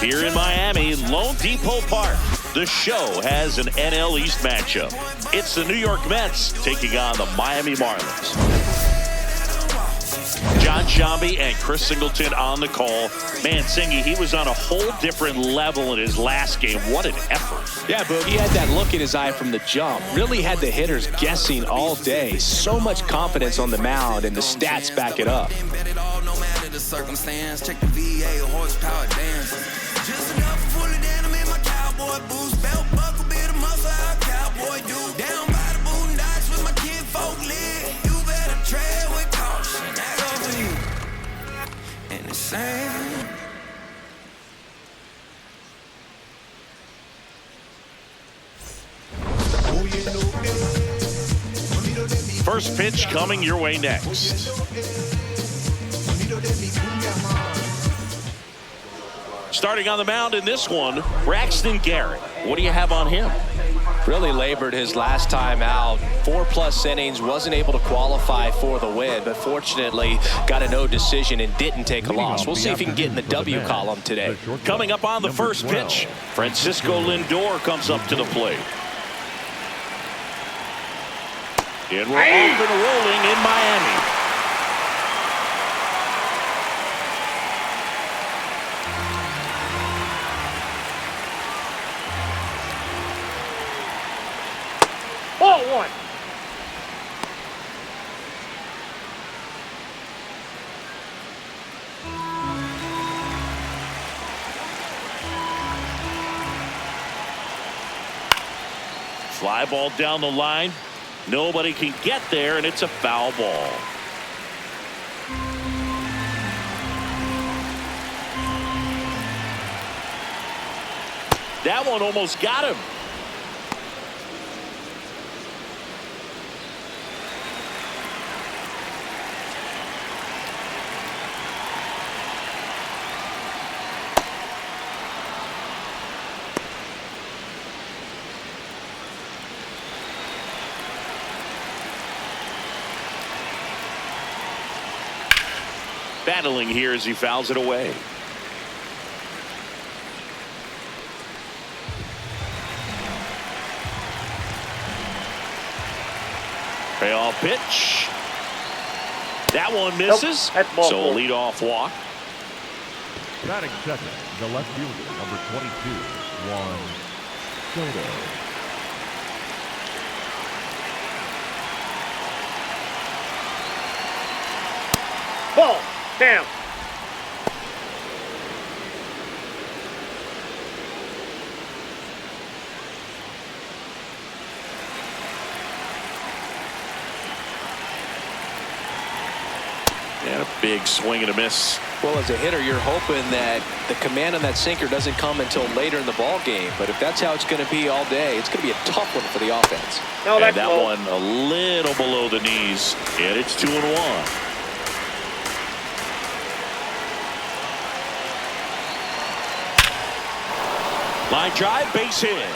Here in Miami, Lone Depot Park, the show has an NL East matchup. It's the New York Mets taking on the Miami Marlins. John Shambi and Chris Singleton on the call. Man, Singy, he was on a whole different level in his last game. What an effort. Yeah, Boog, he had that look in his eye from the jump. Really had the hitters guessing all day. So much confidence on the mound, and the stats back it up. Check the VA horsepower dance. Just enough full of denim in my cowboy boots. Belt buckle, bit of muscle, how a cowboy do. Down by the boondocks with my kinfolk lit. You better tread with caution. That over you. And the same. First pitch coming your way next. Starting on the mound in this one, Braxton Garrett. What do you have on him? Really labored his last time out. 4+ innings, wasn't able to qualify for the win, but fortunately got a no decision and didn't take a loss. We'll see if he can get in the W column today. Coming up on the first pitch, Francisco Lindor comes up to the plate. And we're off and rolling in Miami. Ball one. Fly ball down the line. Nobody can get there, and it's a foul ball. That one almost got him. Battling here as he fouls it away. Payoff pitch. That one misses. Nope, so a leadoff walk. Batting second, the left fielder, number 22, Juan Soto. Ball. Down. And a big swing and a miss. Well, as a hitter, you're hoping that the command on that sinker doesn't come until later in the ball game. But if that's how it's going to be all day, it's going to be a tough one for the offense. No, and that low. one a little below the knees. And it's 2-1. Line drive, base hit.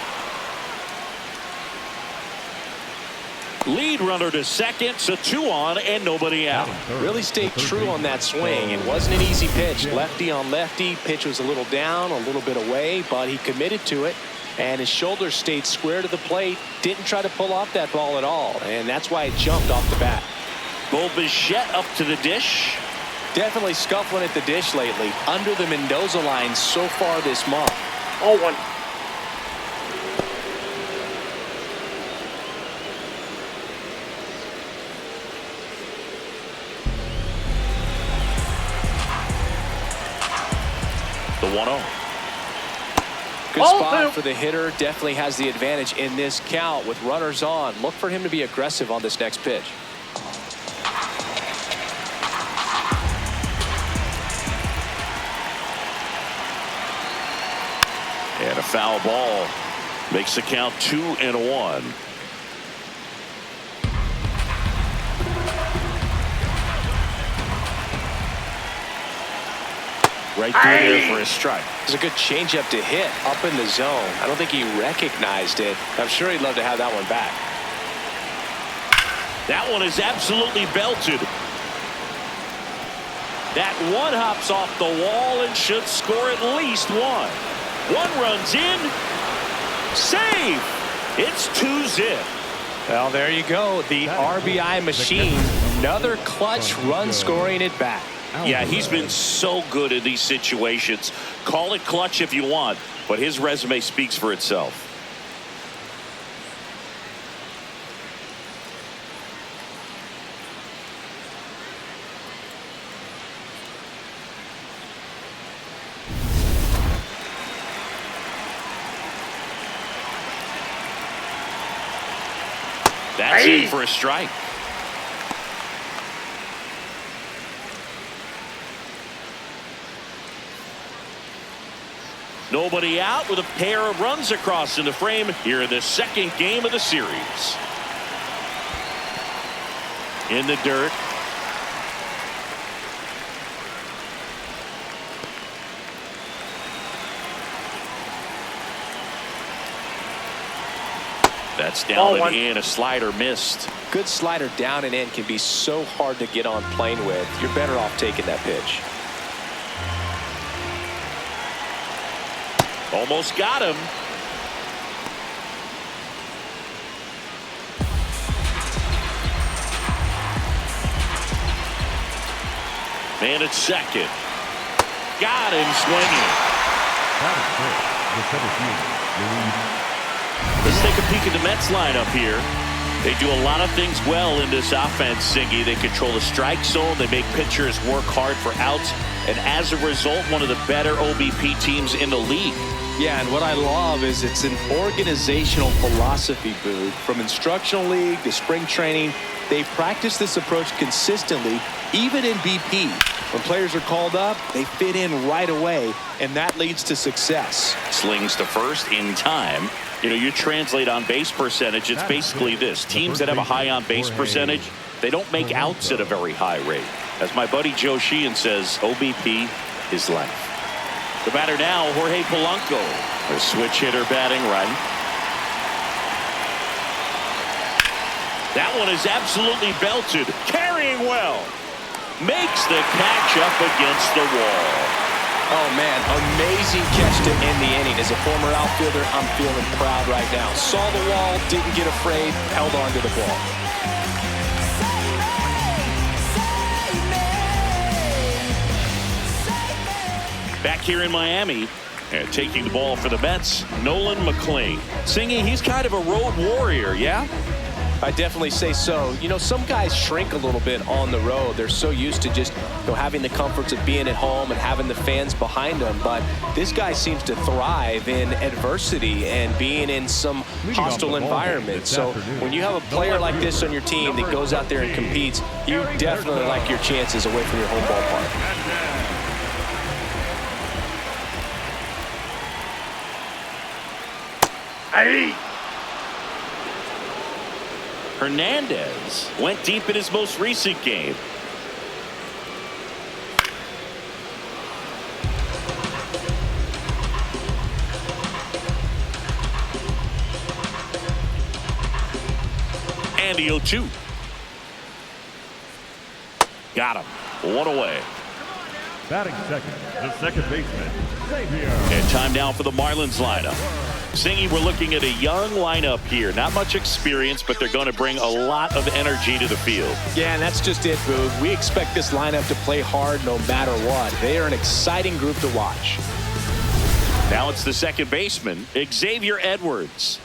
Lead runner to second, so 2 on and nobody out. Really stayed true on that swing. It wasn't an easy pitch. Lefty on lefty. Pitch was a little down, a little bit away, but he committed to it. And his shoulders stayed square to the plate. Didn't try to pull off that ball at all. And that's why it jumped off the bat. Bo Bichette up to the dish. Definitely scuffling at the dish lately. Under the Mendoza line so far this month. 0-1. The 1-0. Good spot for the hitter. Definitely has the advantage in this count with runners on. Look for him to be aggressive on this next pitch. And a foul ball makes the count 2-1. Right through there for a strike. It's a good changeup to hit up in the zone. I don't think he recognized it. I'm sure he'd love to have that one back. That one is absolutely belted. That one hops off the wall and should score at least one. One runs in. Save. It's 2-zip. Well, there you go. The RBI machine. Another clutch run scoring at bat. Yeah, he's been so good in these situations. Call it clutch if you want, but his resume speaks for itself. That's in for a strike. Nobody out with a pair of runs across in the frame here in the second game of the series. In the dirt. That's down and in. A slider missed. Good slider down and in can be so hard to get on plane with. You're better off taking that pitch. Almost got him. Man at second. Got him swinging. Let's take a peek at the Mets lineup here. They do a lot of things well in this offense, Singy. They control the strike zone. They make pitchers work hard for outs. And as a result, one of the better OBP teams in the league. Yeah, and what I love is it's an organizational philosophy, Boog. From instructional league to spring training, they practice this approach consistently, even in BP. When players are called up, they fit in right away, and that leads to success. Slings to first in time. You know, you translate on base percentage, it's basically this. Teams that have a high on base percentage, they don't make outs at a very high rate. As my buddy Joe Sheehan says, OBP is life. The batter now, Jorge Polanco. A switch hitter batting right. That one is absolutely belted. Carrying well. Makes the catch up against the wall. Oh, man, amazing catch to end the inning. As a former outfielder, I'm feeling proud right now. Saw the wall, didn't get afraid, held on to the ball. Back here in Miami, and taking the ball for the Mets, Nolan McLean. Singing, he's kind of a road warrior, yeah? I definitely say so. You know, some guys shrink a little bit on the road. They're so used to just, having the comforts of being at home and having the fans behind them. But this guy seems to thrive in adversity and being in some hostile environment. So when you have a player like this on your team that goes out there and competes, you definitely like your chances away from your home ballpark. Hernandez went deep in his most recent game. And the 0-2. Got him. One away. Batting second, the second baseman, Xavier. And time now for the Marlins lineup. Singy, we're looking at a young lineup here. Not much experience, but they're going to bring a lot of energy to the field. Yeah, and that's just it, Boog. We expect this lineup to play hard no matter what. They are an exciting group to watch. Now it's the second baseman, Xavier Edwards.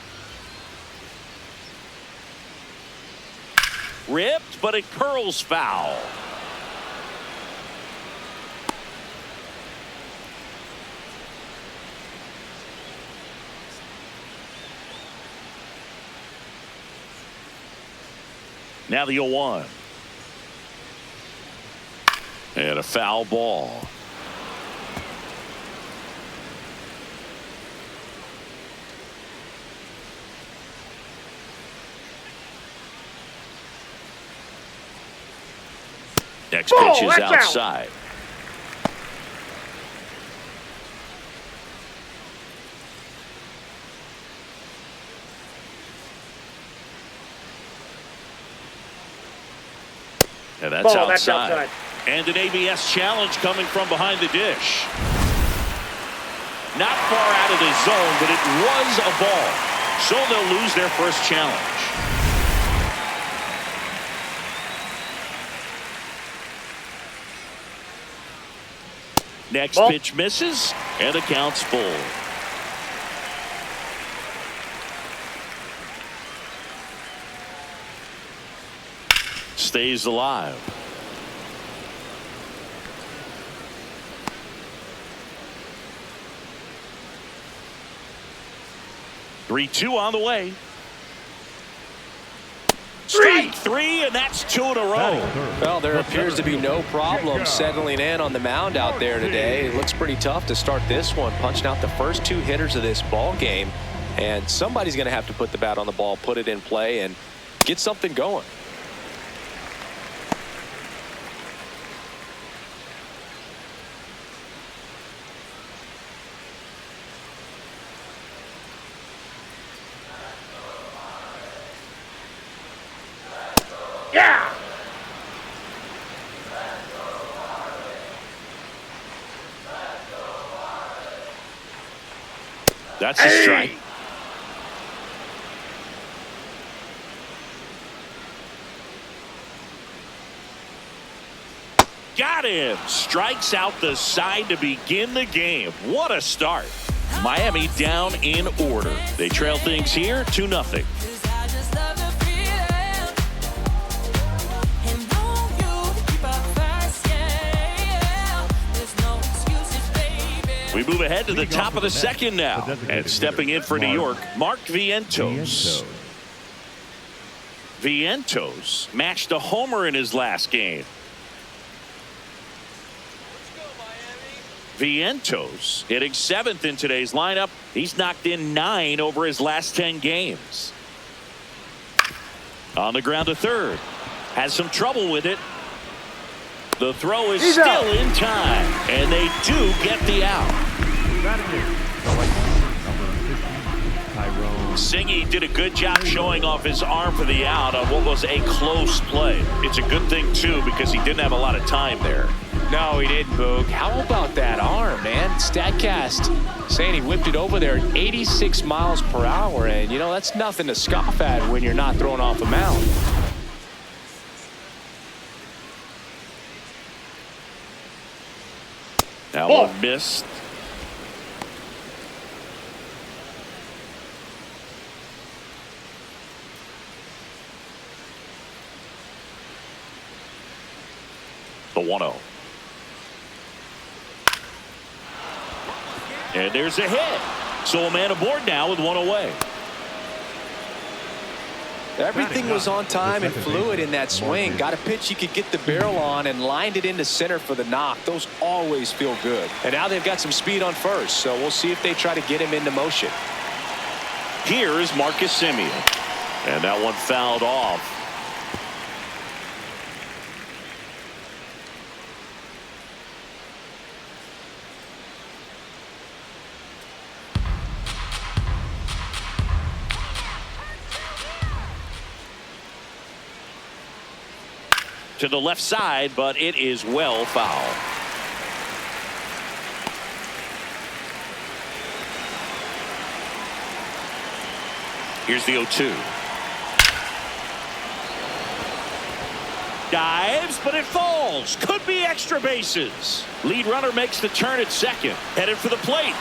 Ripped, but it curls foul. Now the 0-1. And a foul ball. Next pitch is outside. And that's outside. And an ABS challenge coming from behind the dish. Not far out of the zone, but it was a ball. So they'll lose their first challenge. Next pitch misses, and the count's full. Stays alive. Three-two on the way. Strike three, and that's two in a row. Well, there appears to be no problem settling in on the mound out there today. It looks pretty tough to start this one, punching out the first two hitters of this ball game. And somebody's going to have to put the bat on the ball, put it in play, and get something going. Yeah! That's a strike. Got him. Strikes out the side to begin the game. What a start. Miami down in order. They trail things here 2-0. We move ahead to the top of the second now. And stepping in for New York, Mark Vientos. Vientos matched a homer in his last game. Vientos hitting 7th in today's lineup. He's knocked in 9 over his last 10 games. On the ground to third. Has some trouble with it. The throw is still in time, and they do get the out. Singy did a good job showing off his arm for the out on what was a close play. It's a good thing, too, because he didn't have a lot of time there. No, he didn't, Boog. How about that arm, man? StatCast saying he whipped it over there at 86 miles per hour, and, you know, that's nothing to scoff at when you're not throwing off a mound. That one missed. The 1-0. And there's a hit. So a man aboard now with one away. Everything was on time and fluid in that swing. Got a pitch you could get the barrel on and lined it into center for the knock. Those always feel good. And now they've got some speed on first, so we'll see if they try to get him into motion. Here is Marcus Semien. And that one fouled off. To the left side, but it is well foul. Here's the 0-2. Dives, but it falls. Could be extra bases. Lead runner makes the turn at second. Headed for the plate.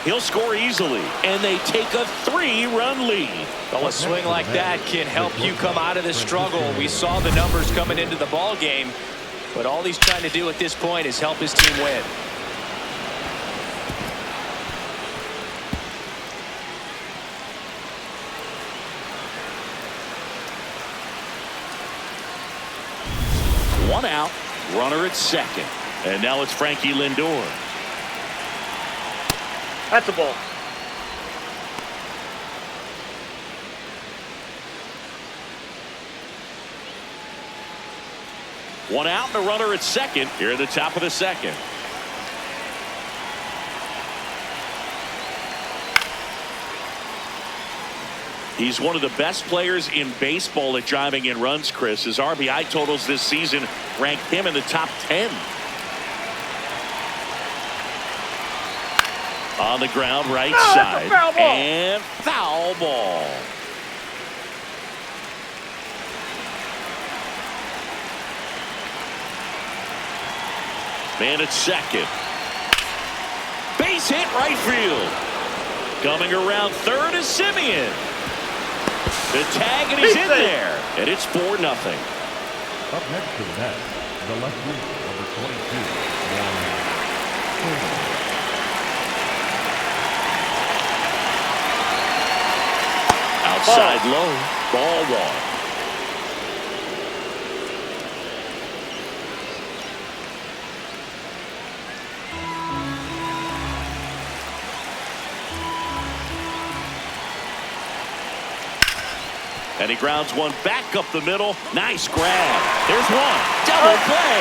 He'll score easily, and they take a 3-run lead. Well, a swing like that can help you come out of the struggle. We saw the numbers coming into the ball game, but all he's trying to do at this point is help his team win. One out, runner at second, and now it's Frankie Lindor. That's a ball. One out and a runner at second here at the top of the second. He's one of the best players in baseball at driving in runs, Chris. His RBI totals this season rank him in the top 10. On the ground, right side. Foul ball. And foul ball. Man at second. Base hit right field. Coming around third is Simeon. The tag, and he's in there. And it's 4-0. Up next to the net, the lefty, number 22. Outside low. Ball one. And he grounds one back up the middle. Nice grab. There's one. Double play.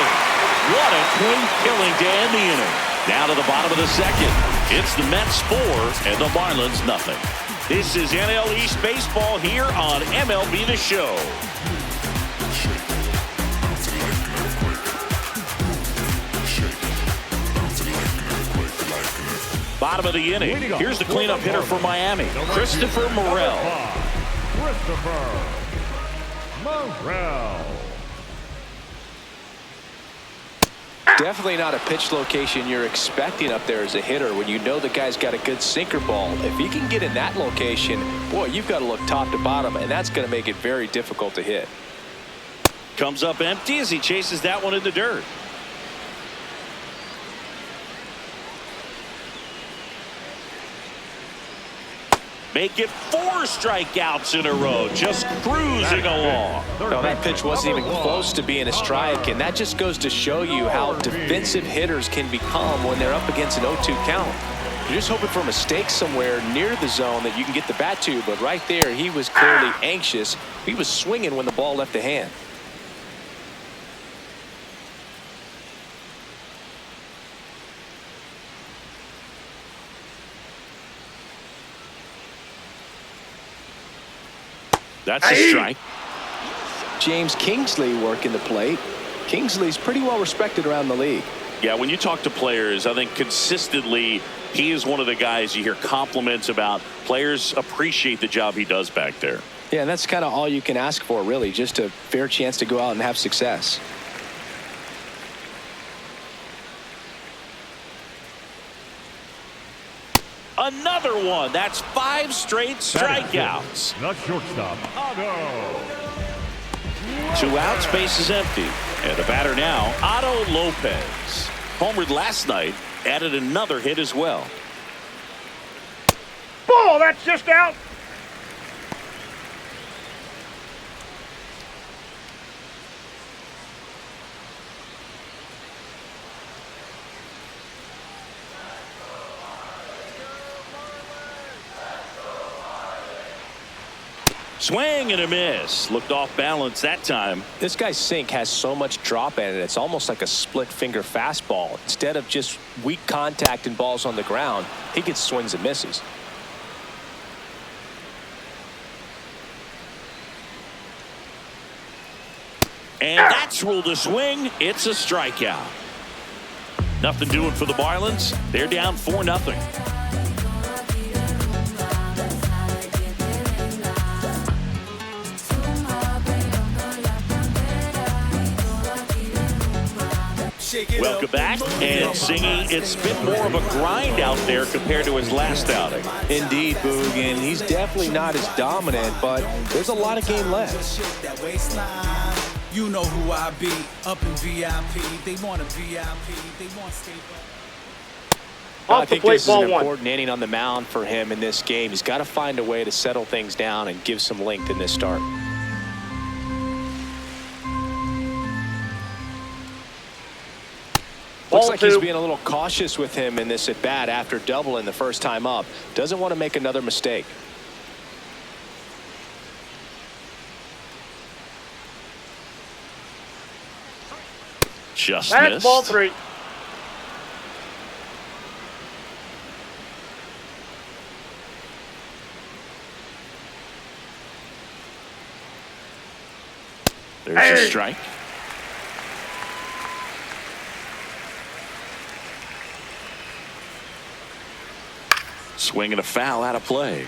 What a clean killing to end the inning. Down to the bottom of the second. It's the Mets 4 and the Marlins nothing. This is NL East Baseball here on MLB The Show. Bottom of the inning. Here's the cleanup hitter for Miami, Christopher Morel. Christopher Morel. Definitely not a pitch location you're expecting up there as a hitter when you know the guy's got a good sinker ball. If he can get in that location, boy, you've got to look top to bottom, and that's going to make it very difficult to hit. Comes up empty as he chases that one in the dirt. Make it 4 strikeouts in a row, just cruising along. No, that pitch wasn't even close to being a strike, and that just goes to show you how defensive hitters can become when they're up against an 0-2 count. You're just hoping for mistakes somewhere near the zone that you can get the bat to, but right there, he was clearly anxious. He was swinging when the ball left the hand. That's a strike. James Kingsley working the plate. Kingsley's pretty well respected around the league. Yeah, when you talk to players, I think consistently he is one of the guys you hear compliments about. Players appreciate the job he does back there. Yeah, and that's kind of all you can ask for, really, just a fair chance to go out and have success. Another one. That's 5 straight strikeouts. The shortstop, Otto. 2 outs, base is empty. And the batter now, Otto Lopez. Homered last night, added another hit as well. Ball, that's just out. Swing and a miss. Looked off balance that time. This guy's sink has so much drop in it. It's almost like a split finger fastball. Instead of just weak contact and balls on the ground, he gets swings and misses. And that's ruled a swing. It's a strikeout. Nothing doing for the Marlins. They're down 4-0. Welcome back, and singing, it's been more of a grind out there compared to his last outing. Indeed, Boog, and he's definitely not as dominant, but there's a lot of game left. You know who I be, up in VIP. They want a VIP, they want stay. I think this is an important inning on the mound for him in this game. He's got to find a way to settle things down and give some length in this start. Looks like he's being a little cautious with him in this at-bat after doubling the first time up. Doesn't want to make another mistake. Just That's missed. ball 3. There's a strike. Swing and a foul out of play.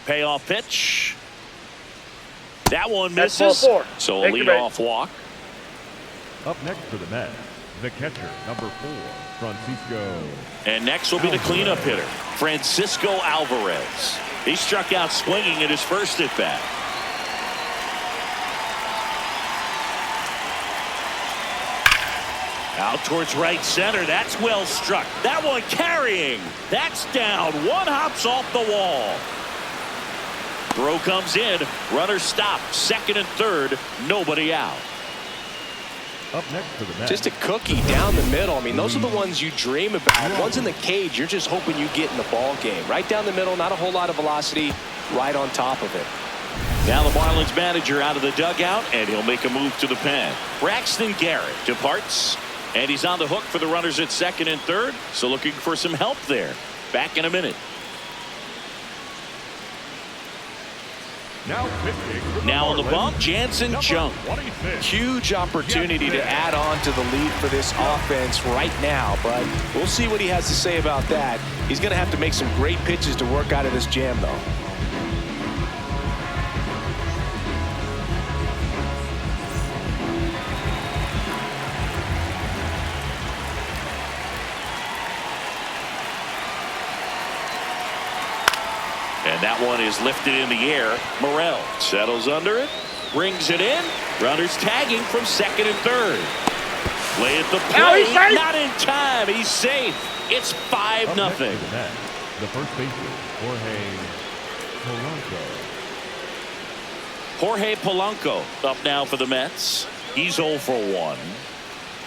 Payoff pitch. That one That's misses. ball 4. So a Take the leadoff walk. Up next for the Mets, the catcher, number 4, Francisco. And next will be the cleanup hitter, Francisco Alvarez. He struck out swinging at his first at bat. Out towards right center. That's well struck. That one carrying. That's down. One hops off the wall. Throw comes in. Runner stopped. Second and third. Nobody out. Up next for the Mets. Just a cookie down the middle. I mean, those are the ones you dream about. Ones in the cage, you're just hoping you get in the ball game. Right down the middle, not a whole lot of velocity, right on top of it. Now the Marlins manager out of the dugout, and he'll make a move to the pen. Braxton Garrett departs, and he's on the hook for the runners at second and third, so looking for some help there. Back in a minute. Now on the bump, Jansen Junk. Huge opportunity to add on to the lead for this offense right now, but we'll see what he has to say about that. He's going to have to make some great pitches to work out of this jam, though. And that one is lifted in the air. Morel settles under it, brings it in. Runners tagging from second and third. Play at the plate, not in time. He's safe. It's 5-0. The first baseman, Jorge Polanco up now for the Mets. He's 0 for 1.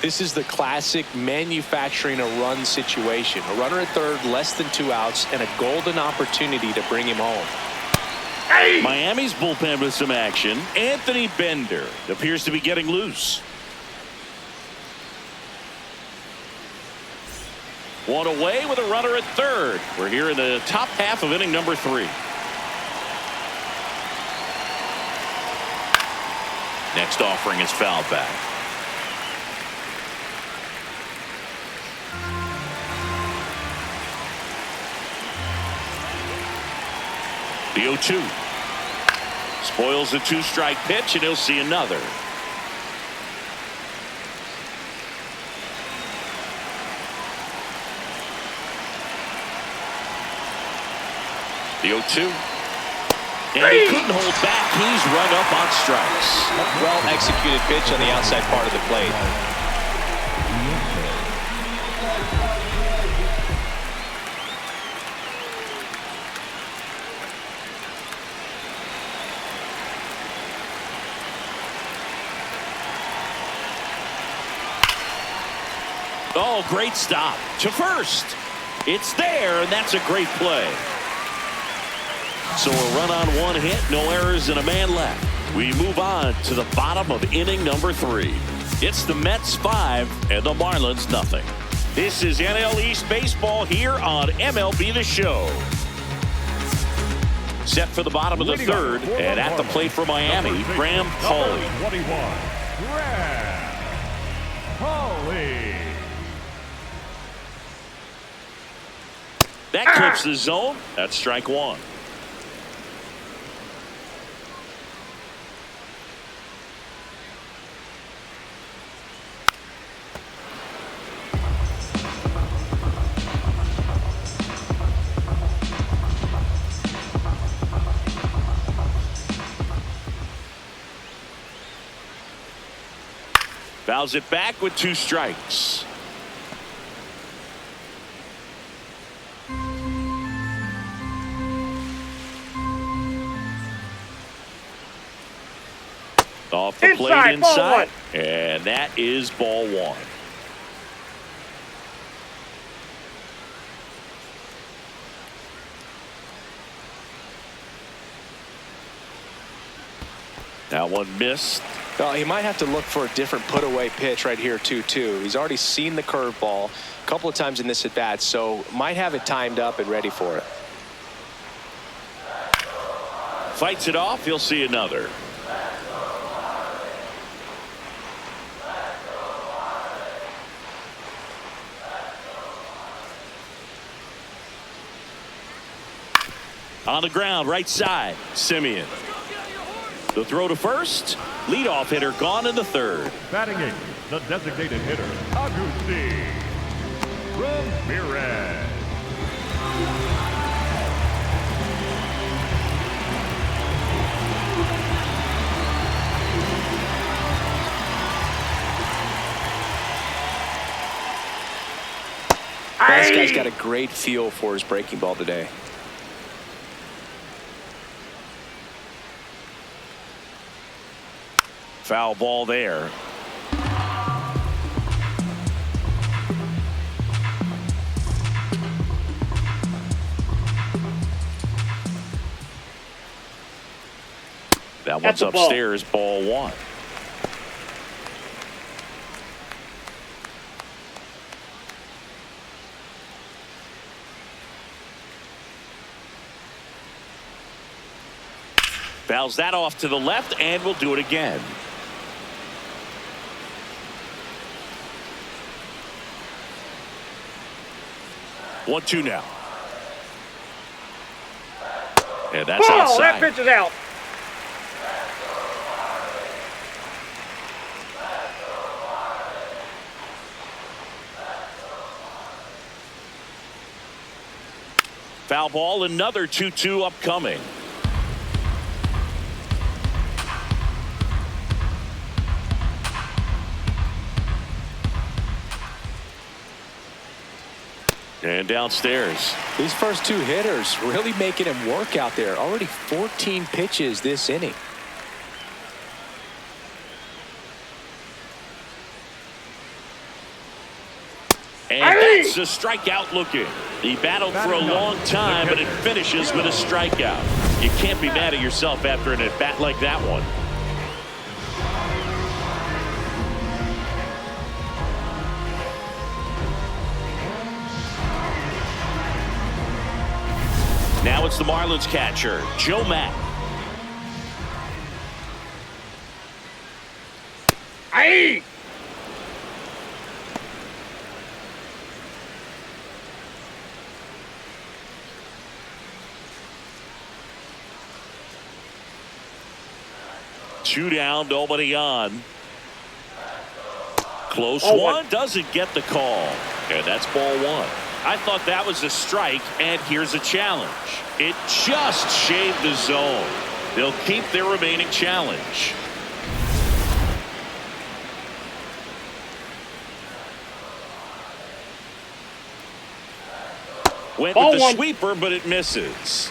This is the classic manufacturing a run situation. A runner at third, less than 2 outs, and a golden opportunity to bring him home. Miami's bullpen with some action. Anthony Bender appears to be getting loose. One away with a runner at third. We're here in the top half of inning number 3. Next offering is fouled back. The 0-2. Spoils the 2-strike pitch, and he'll see another. The 0-2. And he couldn't hold back. He's run up on strikes. Well executed pitch on the outside part of the plate. Oh, great stop to first. It's there, and that's a great play. So a run on 1 hit, no errors, and a man left. We move on to the bottom of inning number 3. It's the Mets 5 and the Marlins nothing. This is NL East baseball here on MLB The Show. Set for the bottom of the third, and at the plate for Miami, Graham Pauley. 21, Graham Pauley. That clips the zone. That's strike 1. Fouls it back with 2 strikes. Off the plate inside, and that is ball 1. That one missed. He might have to look for a different put-away pitch right here, 2-2. He's already seen the curveball a couple of times in this at-bat, so might have it timed up and ready for it. Fights it off. He'll see another. On the ground, right side, Simeon. The throw to first. Leadoff hitter gone in the third. Batting eighth, the designated hitter, Agustin Ramirez. This guy's got a great feel for his breaking ball today. Foul ball there. That one's upstairs, ball one. Fouls that off to the left, and we'll do it again. One, two now. And that's outside. That pitch is out. Foul ball, another 2-2 upcoming. And downstairs. These first two hitters really making him work out there. Already 14 pitches this inning. And that's a strikeout looking. He battled for a long time, but it finishes with a strikeout. You can't be mad at yourself after an at-bat like that one. Now it's the Marlins catcher, Joe Mack. Aye. Two down, nobody on. Close one, doesn't get the call. And that's ball one. I thought that was a strike, and here's a challenge. It just shaved the zone. They'll keep their remaining challenge. Went with the sweeper, but it misses.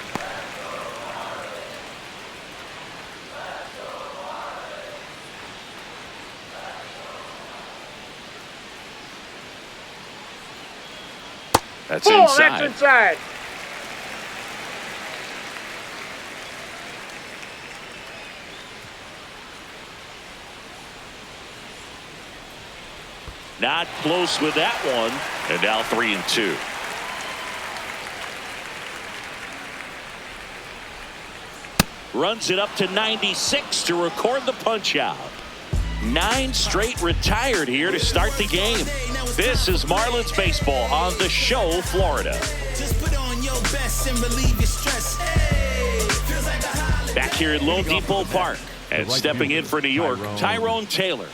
That's inside. That's inside. Not close with that one. And now 3-2. Runs it up to 96 to record the punch out. 9 straight retired here to start the game. This is Marlins baseball on The Show, Florida. Back here at Lone Depot Park, and stepping in for New York, Tyrone Taylor.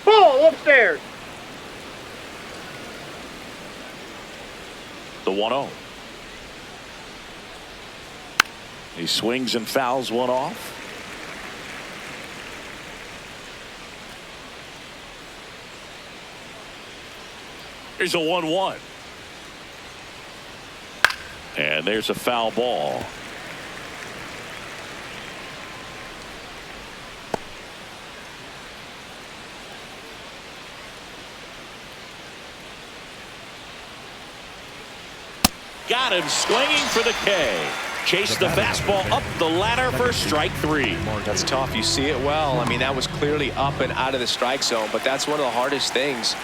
Ball upstairs. The 1-0. He swings and fouls one off. Here's a 1-1. And there's a foul ball. got him swinging for the K. Chase the fastball up the ladder for strike 3. That's tough. You see it well. I mean, that was clearly up and out of the strike zone, but that's one of the hardest things.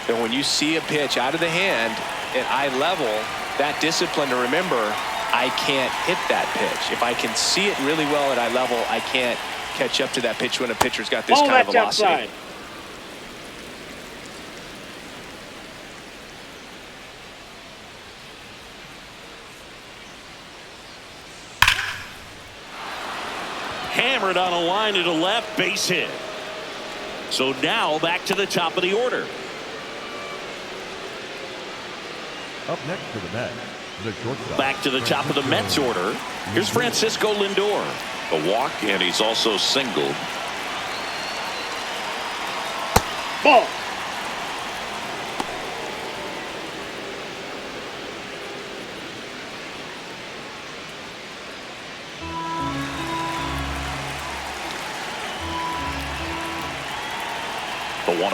And when you see a pitch out of the hand at eye level, that discipline to remember, I can't hit that pitch. If I can see it really well at eye level, I can't catch up to that pitch when a pitcher's got this kind of velocity. Outside. Hammered on a line to the left, base hit. So now back to the top of the order. Up next to the Mets, the shortstop. Back to the top of the Mets order. Here's Francisco Lindor. A walk, and he's also singled. Ball. The 1-0.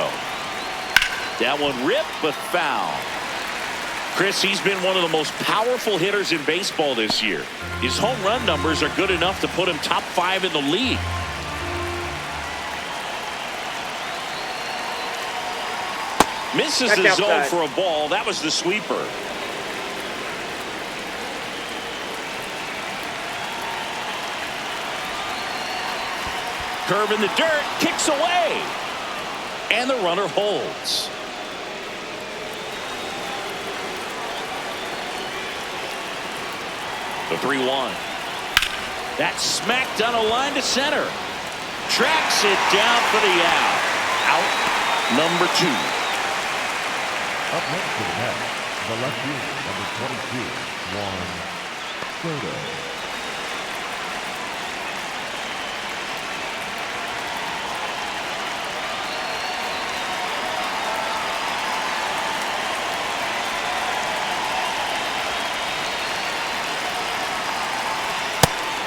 That one ripped, but foul. Chris, he's been one of the most powerful hitters in baseball this year. His home run numbers are good enough to put him top 5 in the league. Misses That's the outside. zone for a ball. That was the sweeper. Curve in the dirt, kicks away. And the runner holds. The 3-1. That's smacked on a line to center. Tracks it down for the out. Out number 2. Up next to the Mets, the left field, number 22, Juan Soto.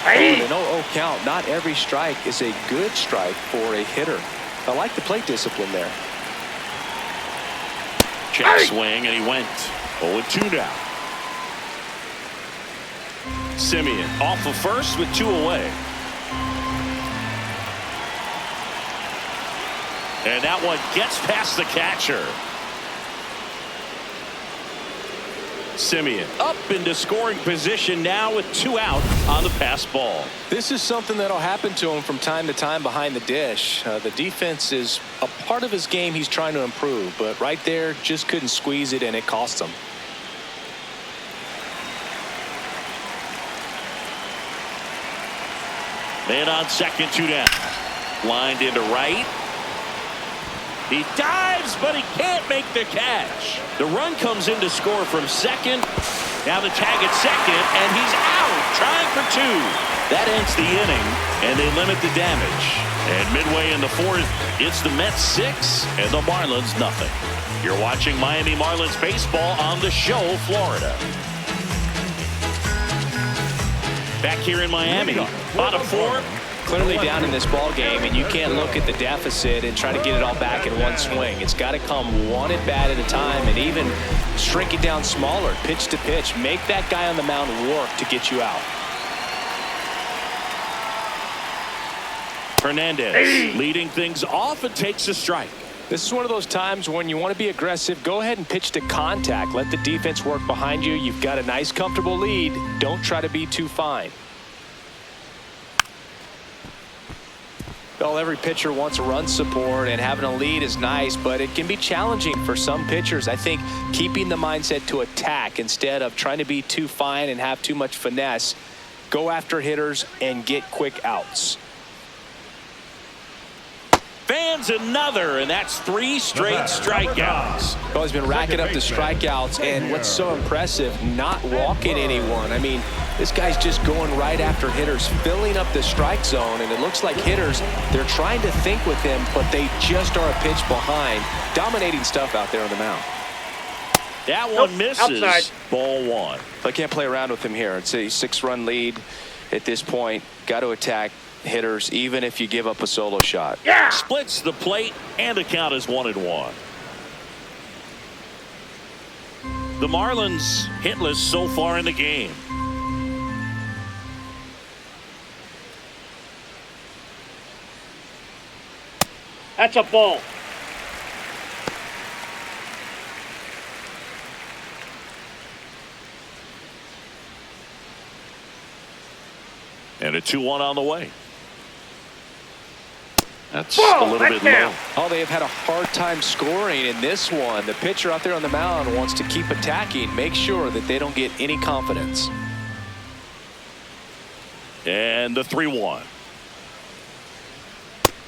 An 0-0 count. Not every strike is a good strike for a hitter. I like the plate discipline there. Check swing, and he went 0-2 now. Simeon off of first with 2 away. And that one gets past the catcher. Simeon up into scoring position now with 2 out on the pass ball. This is something that'll happen to him from time to time behind the dish. The defense is a part of his game he's trying to improve, but right there just couldn't squeeze it, and it cost him. Man on second, 2 down. Lined into right. He dives, but he can't make the catch. The run comes in to score from second. Now the tag at second, and he's out, trying for 2. That ends the inning, and they limit the damage. And midway in the 4th, it's the Mets 6 and the Marlins nothing. You're watching Miami Marlins baseball on The Show, Florida. Back here in Miami, bottom 4. Clearly down in this ball game, and you can't look at the deficit and try to get it all back in one swing. It's got to come one at bat at a time, and even shrink it down smaller, pitch to pitch. Make that guy on the mound work to get you out. Hernandez leading things off and takes a strike. This is one of those times when you want to be aggressive. Go ahead and pitch to contact. Let the defense work behind you. You've got a nice, comfortable lead. Don't try to be too fine. Well, every pitcher wants a run support, and having a lead is nice, but it can be challenging for some pitchers. I think keeping the mindset to attack instead of trying to be too fine and have too much finesse. Go after hitters and get quick outs. Fans another, and that's 3 straight strikeouts. Well, he's been racking up the strikeouts, and what's so impressive, not walking anyone. I mean, this guy's just going right after hitters, filling up the strike zone, and it looks like hitters, they're trying to think with him, but they just are a pitch behind. Dominating stuff out there on the mound. That one misses. Outside. Ball 1. I can't play around with him here. It's a 6-run lead at this point. Got to attack hitters, even if you give up a solo shot. Yeah. Splits the plate, and the count is 1-1. The Marlins hitless so far in the game. That's a ball. And a 2-1 on the way. That's Ball, a little bit low. Oh, they have had a hard time scoring in this one. The pitcher out there on the mound wants to keep attacking, make sure that they don't get any confidence. And the 3-1.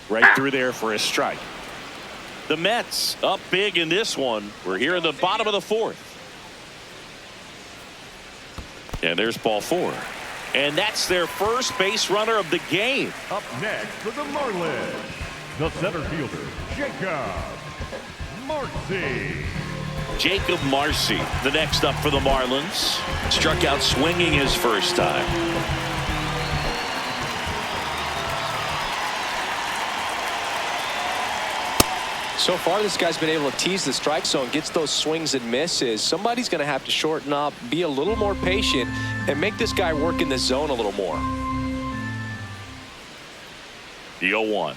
Right through there for a strike. The Mets up big in this one. We're here in the bottom of the fourth. And there's ball 4. And that's their first base runner of the game. Up next for the Marlins, the center fielder, Jacob Marcy. Jacob Marcy, the next up for the Marlins. Struck out swinging his first time. So far, this guy's been able to tease the strike zone, gets those swings and misses. Somebody's going to have to shorten up, be a little more patient, and make this guy work in the zone a little more. The 0-1.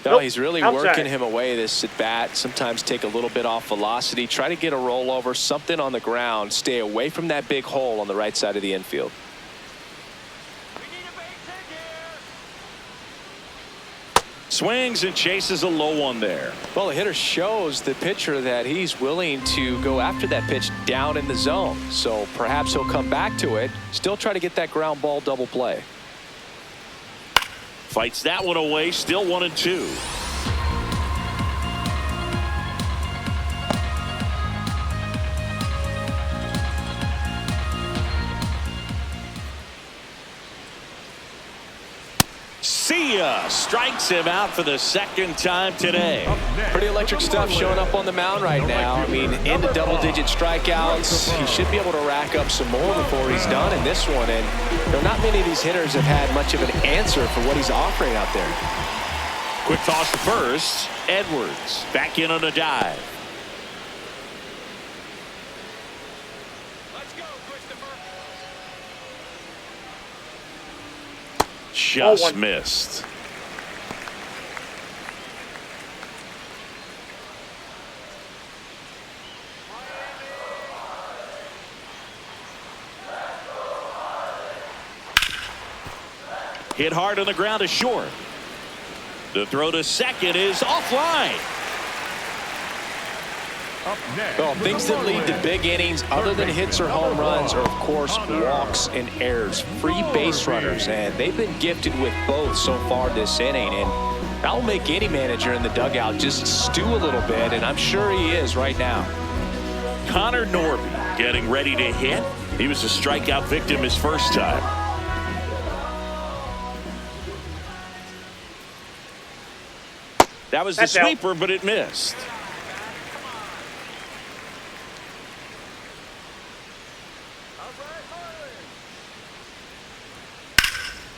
No, Nope. he's really Outside. working him away this at bat. Sometimes take a little bit off velocity, try to get a rollover, something on the ground, stay away from that big hole on the right side of the infield. Swings and chases a low one there. Well, the hitter shows the pitcher that he's willing to go after that pitch down in the zone. So perhaps he'll come back to it, still try to get that ground ball double play. Fights that one away, still 1-2. See ya. Strikes him out for the second time today. Pretty electric stuff showing up on the mound right now. I mean, into double-digit strikeouts. He should be able to rack up some more before he's done in this one. And there are not many of these hitters have had much of an answer for what he's offering out there. Quick toss to first. Edwards back in on a dive. Just missed. Hit hard on the ground to short. The throw to second is offline. Up next. Well, things that lead to big innings other than hits or home runs are, of course, walks and errors, free base runners, and they've been gifted with both so far this inning. And that'll make any manager in the dugout just stew a little bit, and I'm sure he is right now. Connor Norby getting ready to hit. He was a strikeout victim his first time. That was the sweeper, but it missed.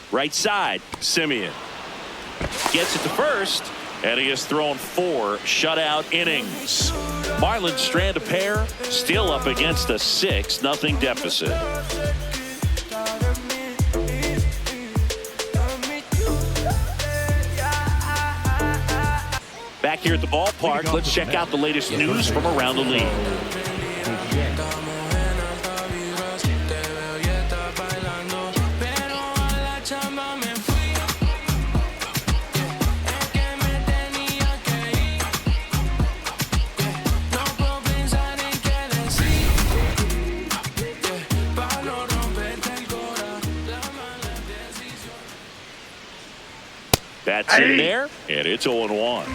Right side, Simeon gets it to first, and he has thrown 4 shutout innings. Marlins strand a pair, still up against a 6-0 deficit. Back here at the ballpark, let's check out the latest news from around the league. That's in there, and it's 0-1.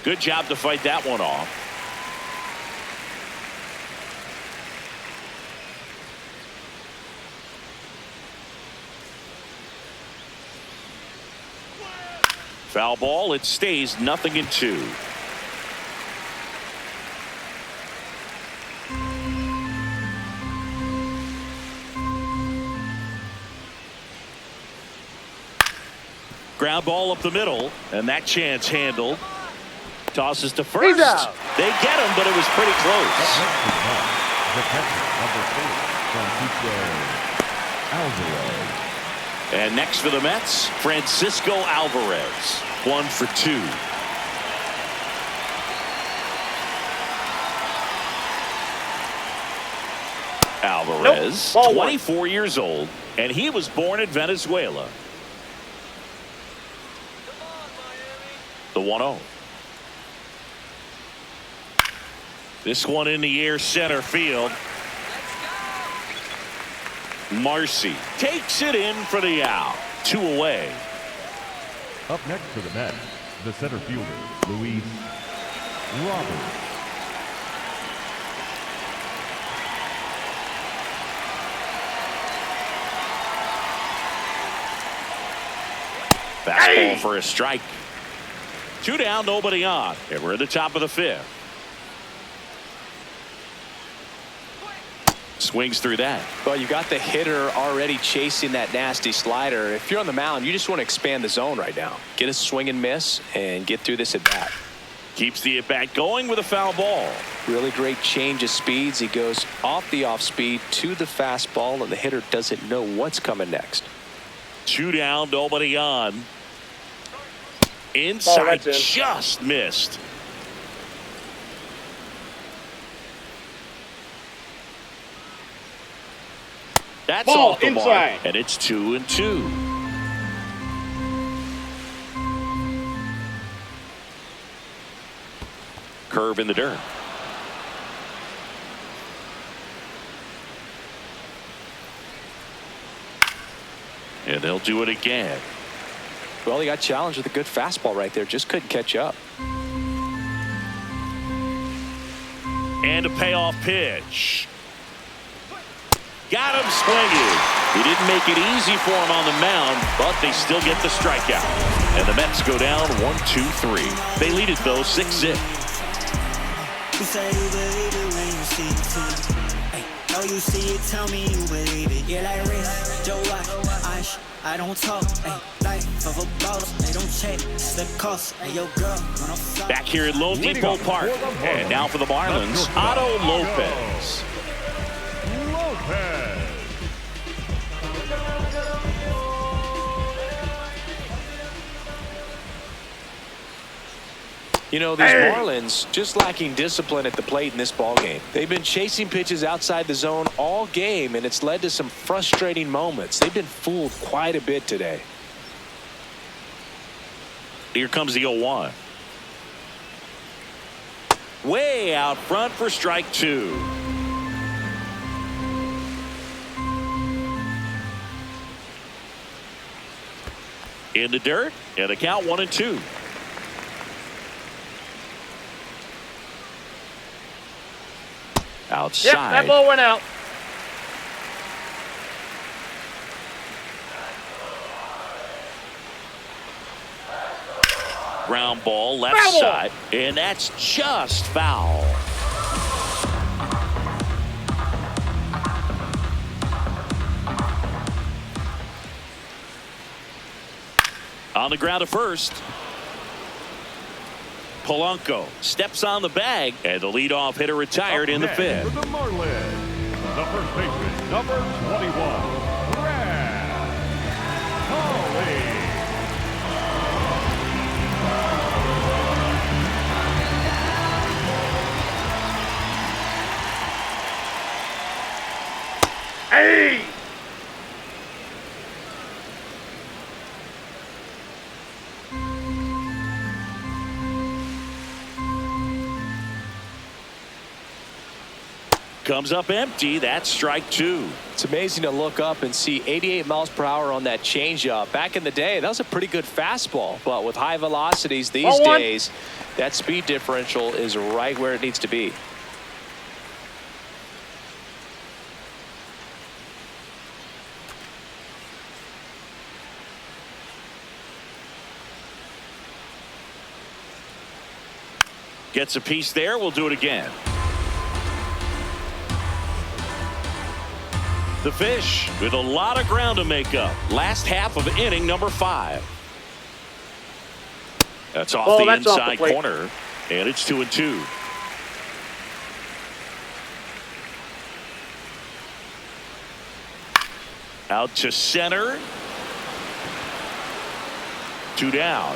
Good job to fight that one off. Foul ball. It stays 0-2. Ground ball up the middle, and that chance handled. Tosses to first. He's out. They get him, but it was pretty close. The catcher, number 4, Francisco Alvarez. And next for the Mets, Francisco Alvarez. 1 for 2. Alvarez, Nope. Ball 24 years old, and he was born in Venezuela. The 1-0. This one in the air, center field. Marcy takes it in for the out. 2 away. Up next for the Mets, the center fielder, Luis Robert. Fastball for a strike. 2 down, nobody on. And we're at the top of the 5th. Swings through that. Well, you got the hitter already chasing that nasty slider. If you're on the mound, you just want to expand the zone right now. Get a swing and miss and get through this at bat. Keeps the at bat going with a foul ball. Really great change of speeds. He goes off the off speed to the fastball, and the hitter doesn't know what's coming next. 2 down, nobody on. Inside, that's in. just missed. That's Ball off the inside. mark, and it's 2-2. Curve in the dirt. And they'll do it again. Well, he got challenged with a good fastball right there. Just couldn't catch up. And a payoff pitch. Got him swinging. He didn't make it easy for him on the mound, but they still get the strikeout. And the Mets go down 1-2-3. They lead it, though, 6-6. You say you believe it when you see it too. Hey, know you see it, tell me you believe it. Yeah, like Rick, Joe White, I don't talk. Hey, life of a boss, they don't check. It's the cost. Hey, yo, girl, when I'm sorry. Back here at Lone Depot Park. And now for the Marlins, Otto Lopez. Lopez. You know, these Marlins just lacking discipline at the plate in this ballgame. They've been chasing pitches outside the zone all game, and it's led to some frustrating moments. They've been fooled quite a bit today. Here comes the 0-1. Way out front for strike 2. In the dirt, and a count 1-2. Outside. Yep, that ball went out. Ground ball left Foul ball. side, and that's just foul. On the ground to first. Polanco steps on the bag, and the leadoff hitter retired in the 5th. For the Marlins, the first baseman, number 21, Brad Holly. Hey! Comes up empty. That's strike 2. It's amazing to look up and see 88 miles per hour on that changeup. Back in the day, that was a pretty good fastball. But with high velocities these Ball one. days, that speed differential is right where it needs to be. Gets a piece there. We'll do it again. The Fish with a lot of ground to make up. Last half of inning number 5. That's off the inside corner, and it's 2-2. Out to center. 2 down.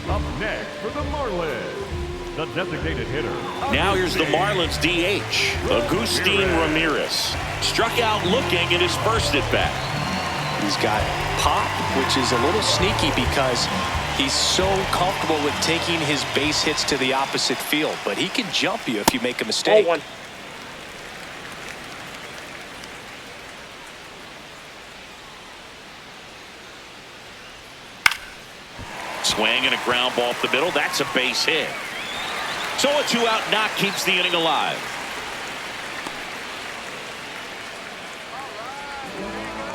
Up next for the Marlins, the designated hitter. Now here's the Marlins DH, Agustin Ramirez. Struck out looking in his first at bat. He's got pop, which is a little sneaky because he's so comfortable with taking his base hits to the opposite field. But he can jump you if you make a mistake. Swing and a ground ball up the middle. That's a base hit. So a 2-out knock keeps the inning alive.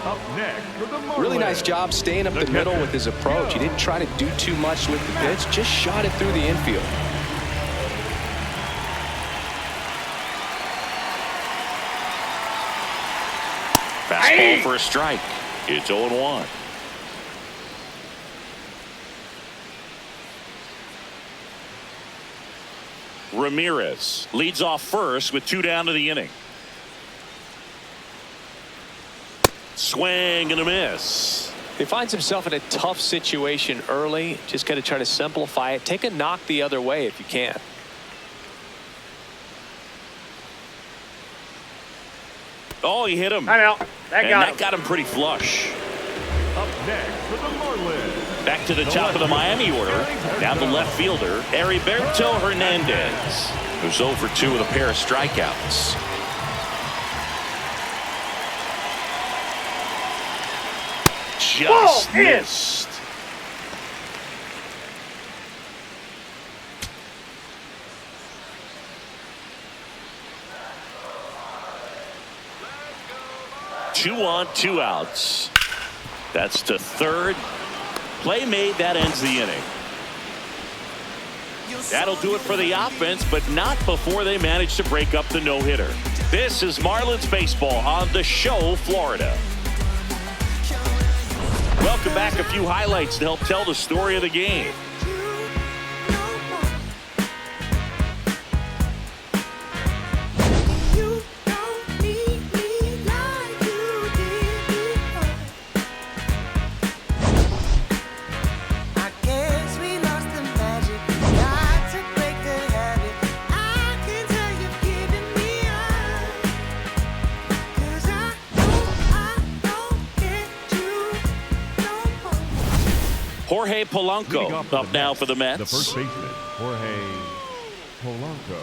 Up next for the Marlins. Really nice job staying up the middle with his approach. He didn't try to do too much with the pitch, just shot it through the infield. Fastball for a strike. It's 0-1. Ramirez leads off first with 2 down to the inning. Swing and a miss. He finds himself in a tough situation early. Just got to try to simplify it. Take a knock the other way if you can. Oh, he hit him. Timeout. That got him pretty flush. Up next for the Marlins. Back to the top of the Miami order. Down the left fielder, Heriberto Hernandez, who's 0 for 2 with a pair of strikeouts. Just missed. Two on, 2 outs. That's to third. Play made. That ends the inning. That'll do it for the offense, but not before they manage to break up the no-hitter. This is Marlins baseball on The Show, Florida. Welcome back. A few highlights to help tell the story of the game. Jorge Polanco up now for the Mets. The first baseman, Jorge Polanco.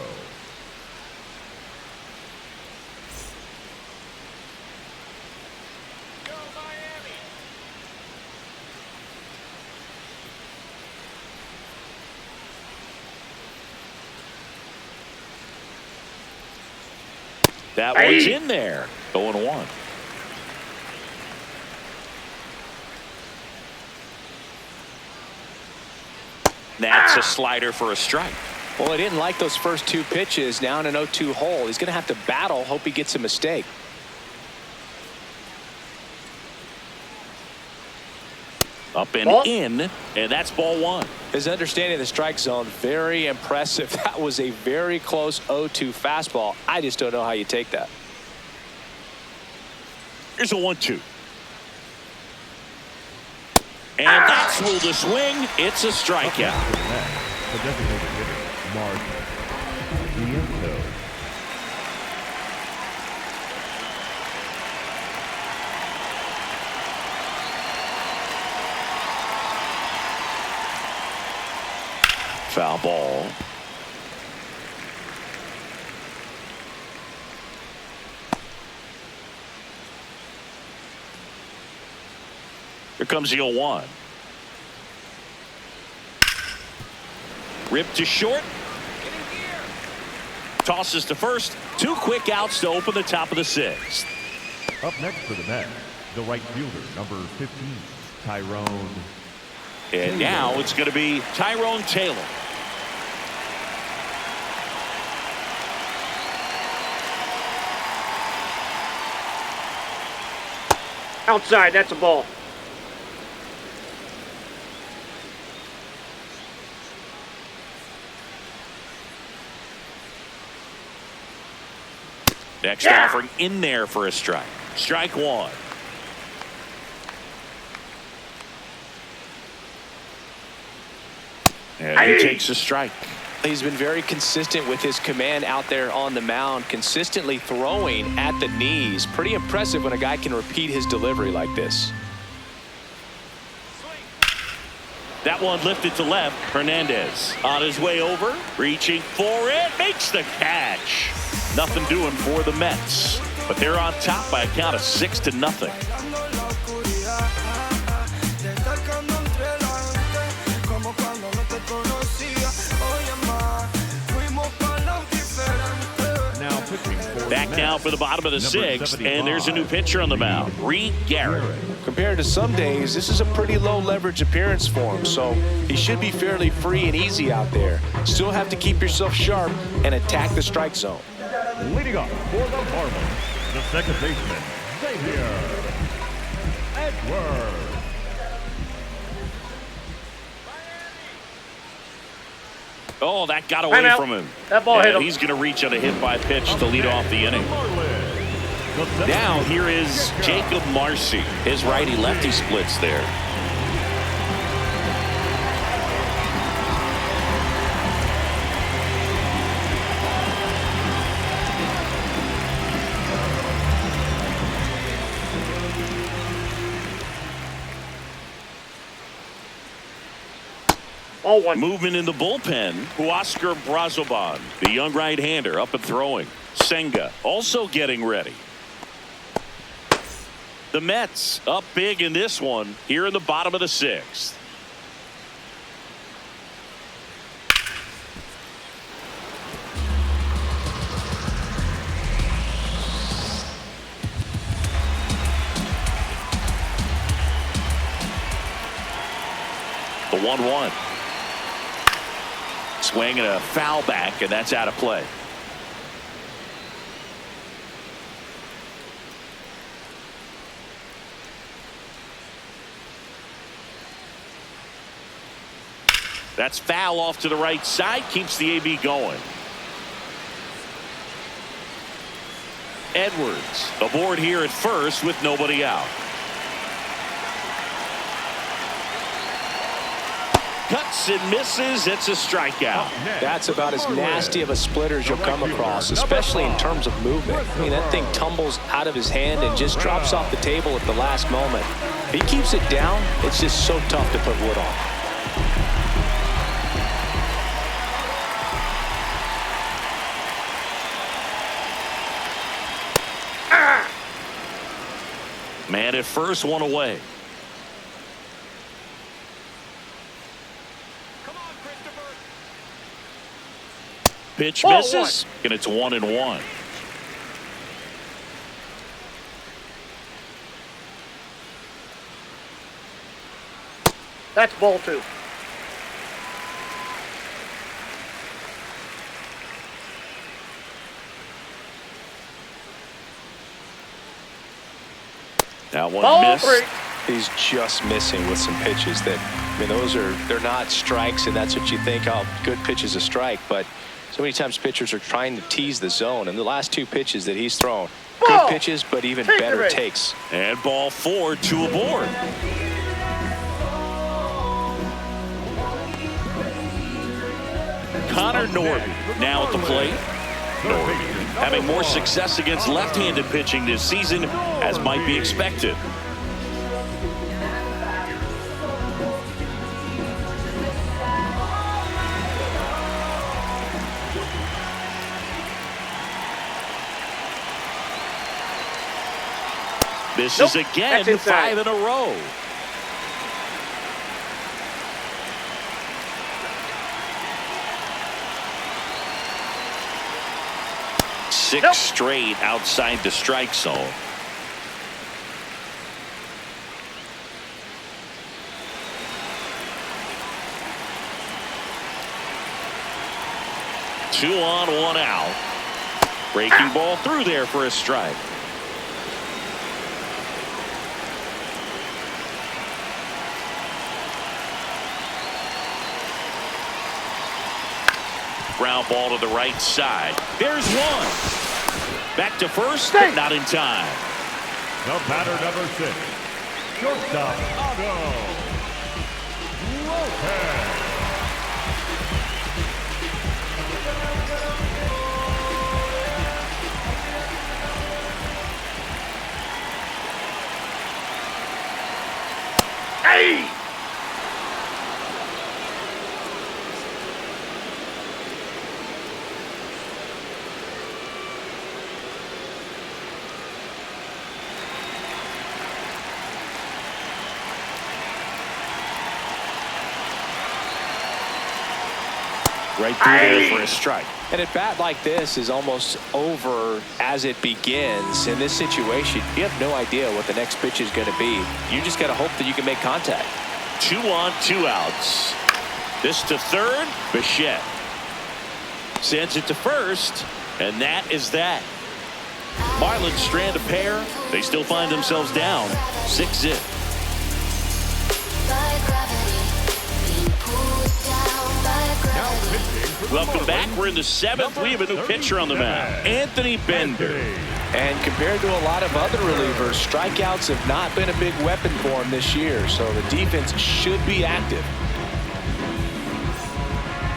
That one's in there. 0-1. That's a slider for a strike. Well, I didn't like those first 2 pitches. Now in an 0-2 hole. He's going to have to battle. Hope he gets a mistake. Up and in, and that's ball 1. His understanding of the strike zone, very impressive. That was a very close 0-2 fastball. I just don't know how you take that. Here's a 1-2. And that's ruled a swing. It's a strikeout. The designated hitter, Mark Viento. Foul ball. Here comes the 0-1. Ripped to short. Tosses to first. 2 quick outs to open the top of the 6th. Up next for the Mets, the right fielder, number 15, Tyrone And now it's going to be Tyrone Taylor. Outside, that's a ball. Next offering in there for a strike. Strike one. And he takes a strike. He's been very consistent with his command out there on the mound, consistently throwing at the knees. Pretty impressive when a guy can repeat his delivery like this. That one lifted to left. Hernandez on his way over, reaching for it, makes the catch. Nothing doing for the Mets, but they're on top by a count of 6-0. Back now for the bottom of the sixth, and there's a new pitcher on the mound, Reed Garrett. Compared to some days, this is a pretty low leverage appearance for him, so he should be fairly free and easy out there. Still have to keep yourself sharp and attack the strike zone. Leading off for the Marlins, the second baseman, Xavier Edwards. Oh, that got away from him. That ball hit him. He's going to reach on a hit by pitch to lead off the inning. Now here is Jacob Marcy. His righty-lefty splits there. Movement in the bullpen. Huascar Brazoban, the young right-hander, up and throwing. Senga also getting ready. The Mets up big in this one here in the bottom of the sixth. The 1-1. Swing and a foul back, and that's out of play. That's foul off to the right side, keeps the AB going. Edwards aboard here at first with nobody out. Cuts and misses. It's a strikeout. That's about as nasty of a splitter as you'll come across, especially in terms of movement. I mean, that thing tumbles out of his hand and just drops off the table at the last moment. If he keeps it down, it's just so tough to put wood on. Man at first, one away. Pitch misses, and it's 1-1. That's ball two. That one Ball missed. three. He's just missing with some pitches that, I mean, they're not strikes, and that's what you think, oh, good pitch is a strike, but so many times pitchers are trying to tease the zone, and the last two pitches that he's thrown, good pitches, but even better takes. And ball four, two aboard. Connor Norton now at the plate. Norton having more success against left-handed pitching this season, as might be expected. This is again 5 in a row. Six straight outside the strike zone. 2 on, 1 out. Breaking ball through there for a strike. Ground ball to the right side. There's one. Back to first, but not in time. The batter number 6. Shortstop, Otto Lopez. Hey! Right through there for a strike. And at bat like this is almost over as it begins. In this situation, you have no idea what the next pitch is going to be. You just got to hope that you can make contact. 2 on, 2 outs. This to third. Bichette sends it to first, and that is that. Marlins strand a pair. They still find themselves down 6-zip. Welcome back. We're in the 7th. We have a new pitcher on the mound, Anthony Bender. And compared to a lot of other relievers, strikeouts have not been a big weapon for him this year, so the defense should be active.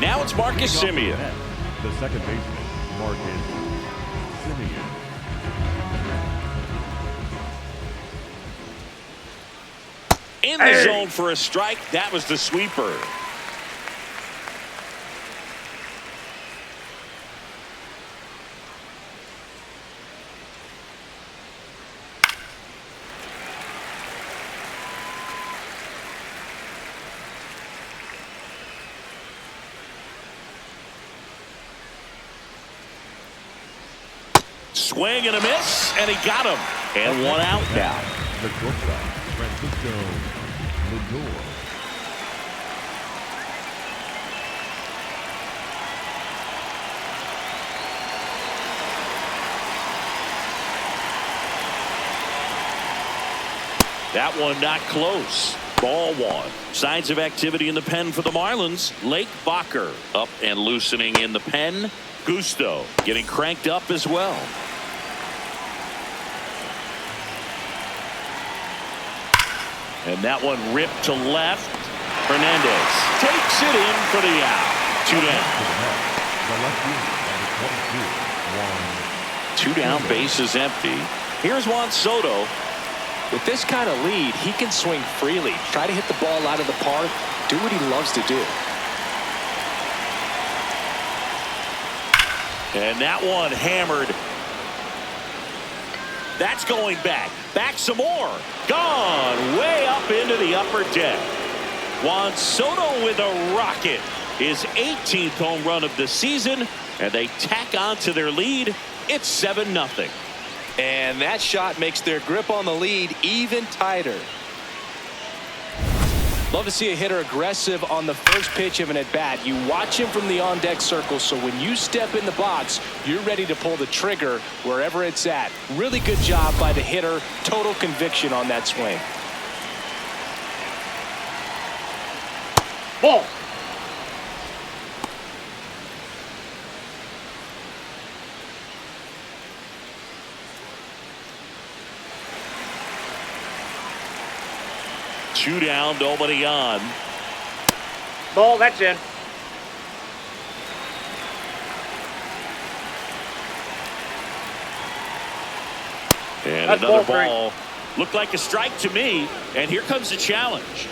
Now it's Marcus Semien. The second baseman, Marcus Semien. In the zone for a strike. That was the sweeper. Swing and a miss, and he got him. And 1 out now. The shortstop, Francisco Lindor. That one not close. Ball 1. Signs of activity in the pen for the Marlins. Lake Bacher up and loosening in the pen. Gusto getting cranked up as well. And that one ripped to left. Hernandez takes it in for the out. 2 down. 2 down, bases empty. Here's Juan Soto. With this kind of lead, he can swing freely, try to hit the ball out of the park, do what he loves to do. And that one hammered. That's going back. Back some more. Gone way up into the upper deck. Juan Soto with a rocket. His 18th home run of the season. And they tack on to their lead. It's 7-0. And that shot makes their grip on the lead even tighter. Love to see a hitter aggressive on the first pitch of an at-bat. You watch him from the on-deck circle, so when you step in the box, you're ready to pull the trigger wherever it's at. Really good job by the hitter. Total conviction on that swing. Ball. Two down, nobody on. Ball, that's in. And That's another ball ball. Looked like a strike to me. And here comes the challenge.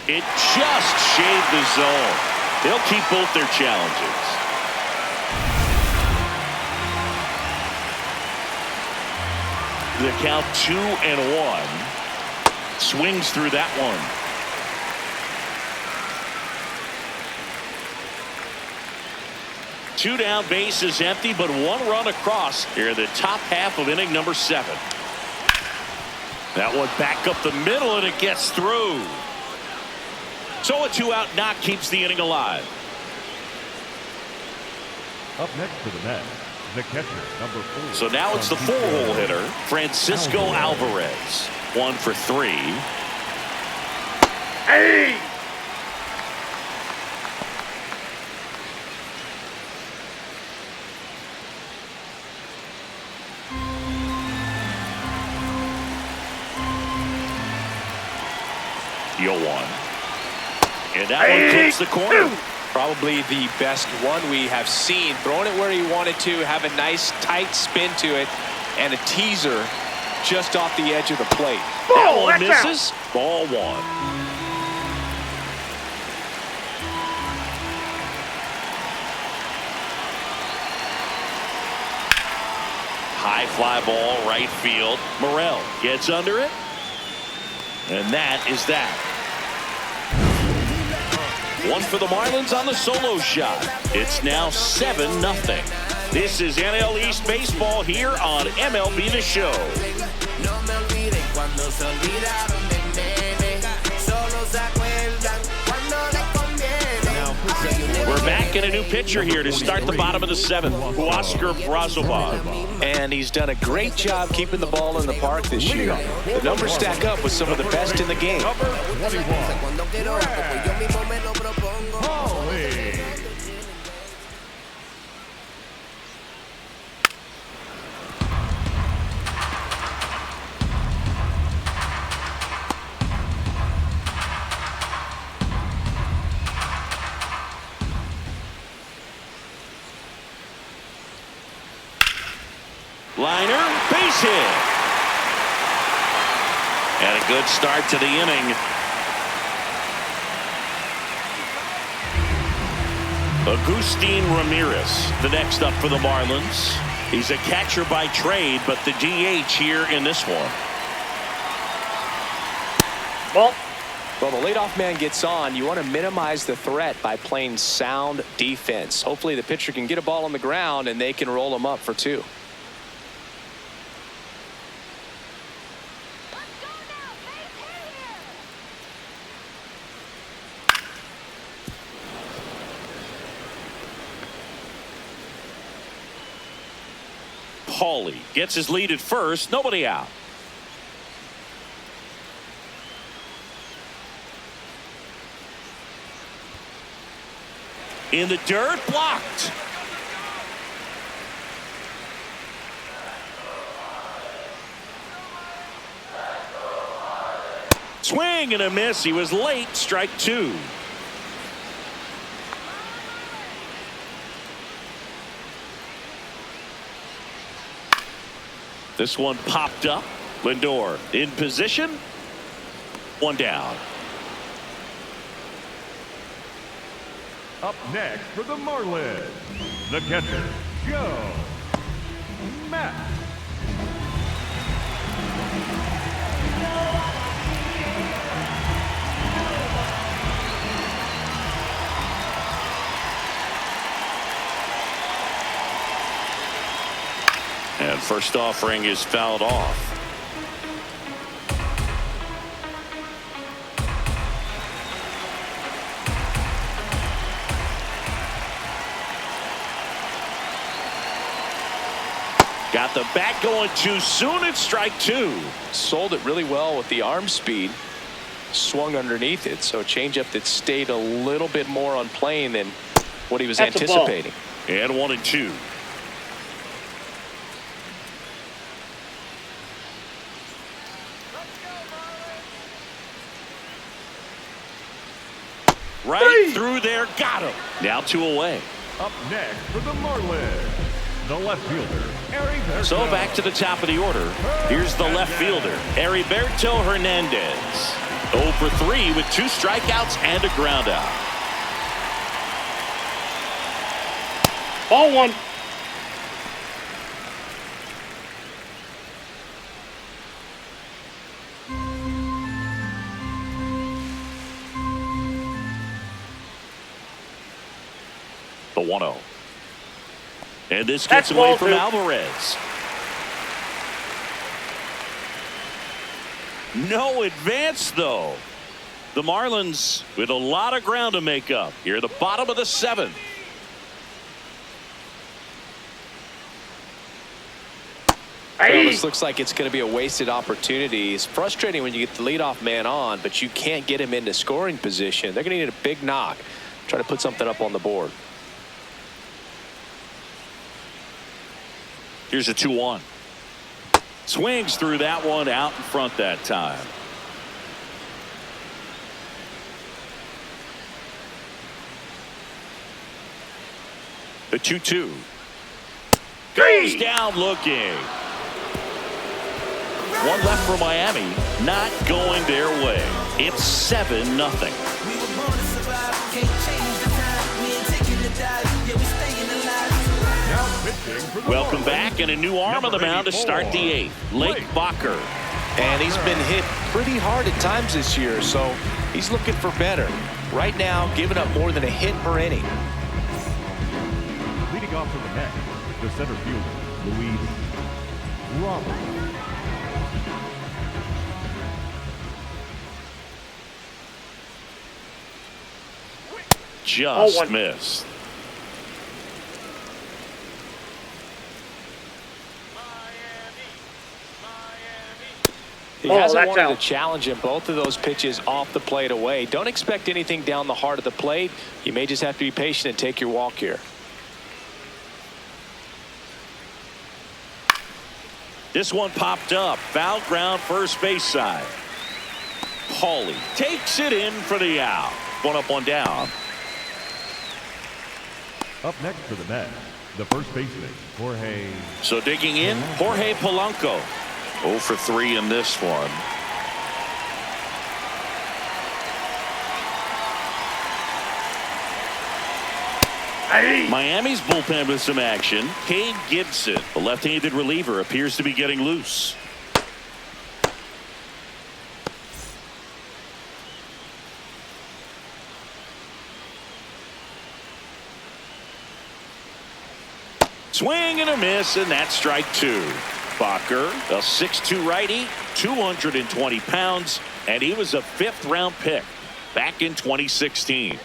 It just shaved the zone. They'll keep both their challenges. The count 2-1. Swings through that one. Two down, bases empty, but 1 run across here in the top half of inning number 7. That one back up the middle, and it gets through. So a 2-out knock keeps the inning alive. Up next to the net, the catcher, number 4. So now it's the 4-hole hitter, Francisco Alvarez. 1 for 3. Hey! Yo, 1. And that one clips the corner. Probably the best one we have seen. Throwing it where he wanted to, have a nice tight spin to it, and a teaser just off the edge of the plate. That Oh, one that's misses. Ball 1. High fly ball, right field. Morel gets under it. And that is that. 1 for the Marlins on the solo shot. It's now 7-0. This is NL East Baseball here on MLB The Show. We're back in a new pitcher here to start the bottom of the 7th, Oscar Brazoban. And he's done a great job keeping the ball in the park this year. The numbers stack up with some of the best in the game. Number 21, Holly. Liner, base hit. And a good start to the inning. Agustin Ramirez, the next up for the Marlins. He's a catcher by trade, but the DH here in this one. Ball. Well, the leadoff man gets on. You want to minimize the threat by playing sound defense. Hopefully the pitcher can get a ball on the ground and they can roll him up for 2. Paulie gets his lead at first, nobody out. In the dirt, blocked. Swing and a miss. He was late. Strike 2. This one popped up. Lindor in position. 1 down. Up next for the Marlins, the catcher, Joe Matt. And first offering is fouled off. Got the bat going too soon. It's strike 2. Sold it really well with the arm speed. Swung underneath it, so a changeup that stayed a little bit more on plane than what he was That's a ball. anticipating. And 1-2. Right through there, got him. Now 2 away. Up next for the Marlins, the left fielder, Heriberto. So back to the top of the order. Here's the left fielder, Heriberto Hernandez. 0 for 3 with 2 strikeouts and a ground out. Ball 1. The 1-0. And this gets That's away ball from 2. Alvarez. No advance, though. The Marlins with a lot of ground to make up here at the bottom of the 7th. Well, this looks like it's going to be a wasted opportunity. It's frustrating when you get the leadoff man on, but you can't get him into scoring position. They're going to need a big knock. Try to put something up on the board. Here's a 2-1. Swings through that one, out in front that time. The 2-2. Goes down looking. One left for Miami, not going their way. It's 7-0. Welcome back, and a new arm on the mound to start the 8th. Blake Bacher. And he's been hit pretty hard at times this year, so he's looking for better. Right now, giving up more than a hit per inning. Leading off from the net, the center fielder, Luis Robert. Just missed. He hasn't wanted to challenge him. Both of those pitches off the plate away. Don't expect anything down the heart of the plate. You may just have to be patient and take your walk here. This one popped up. Foul ground, first base side. Paulie takes it in for the out. One up, one down. Up next for the Mets, the first baseman, Jorge. So digging in, Jorge Polanco. 0 for 3 in this one. Miami's bullpen with some action. Cade Gibson, the left-handed reliever, appears to be getting loose. Swing and a miss, and that's strike 2. Bacher, a 6'2" righty, 220 pounds, and he was a 5th-round pick back in 2016.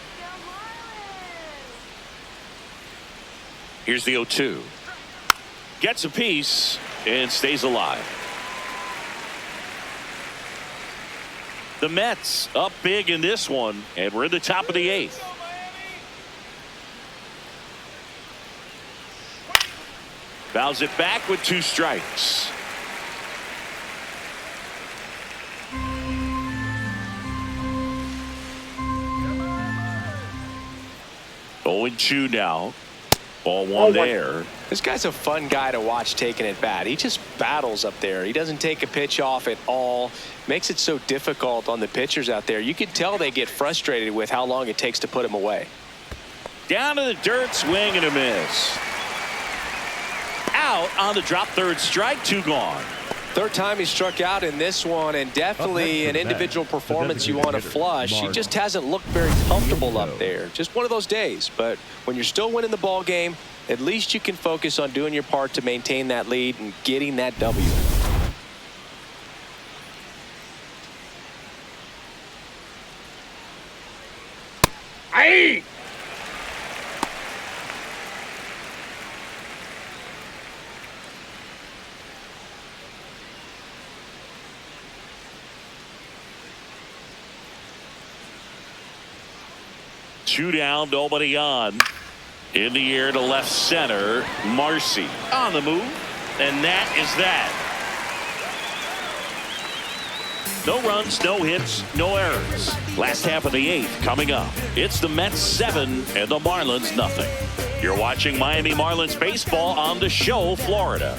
Here's the 0-2. Gets a piece and stays alive. The Mets up big in this one, and we're in the top of the 8th. Fouls it back with 2 strikes. Oh, 0-2 now. Ball 1 there. This guy's a fun guy to watch taking at bat. He just battles up there. He doesn't take a pitch off at all. Makes it so difficult on the pitchers out there. You can tell they get frustrated with how long it takes to put him away. Down to the dirt, swing and a miss. Out on the drop, 3rd strike, 2 gone. 3rd time he struck out in this one, and definitely an individual performance you want to flush. He just hasn't looked very comfortable up there. Just one of those days. But when you're still winning the ball game, at least you can focus on doing your part to maintain that lead and getting that W. Aye. Two down, nobody on. In the air to left center. Marcy on the move, and that is that. No runs, no hits, no errors. Last half of the 8th coming up. It's the Mets 7 and the Marlins nothing. You're watching Miami Marlins baseball on The Show, Florida.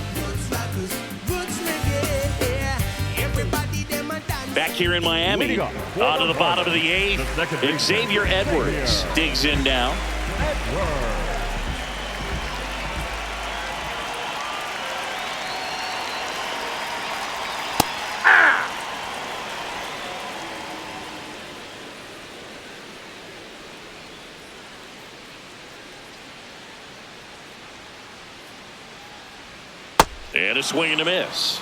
Back here in Miami, on to the bottom of the 8th, Xavier Edwards digs in now. And a swing and a miss.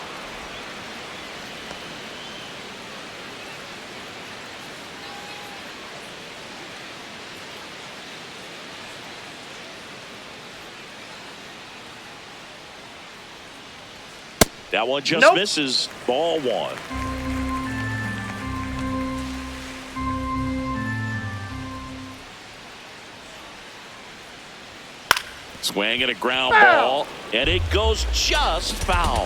That one just misses. Ball one. Swing and a ground ball, and it goes just foul.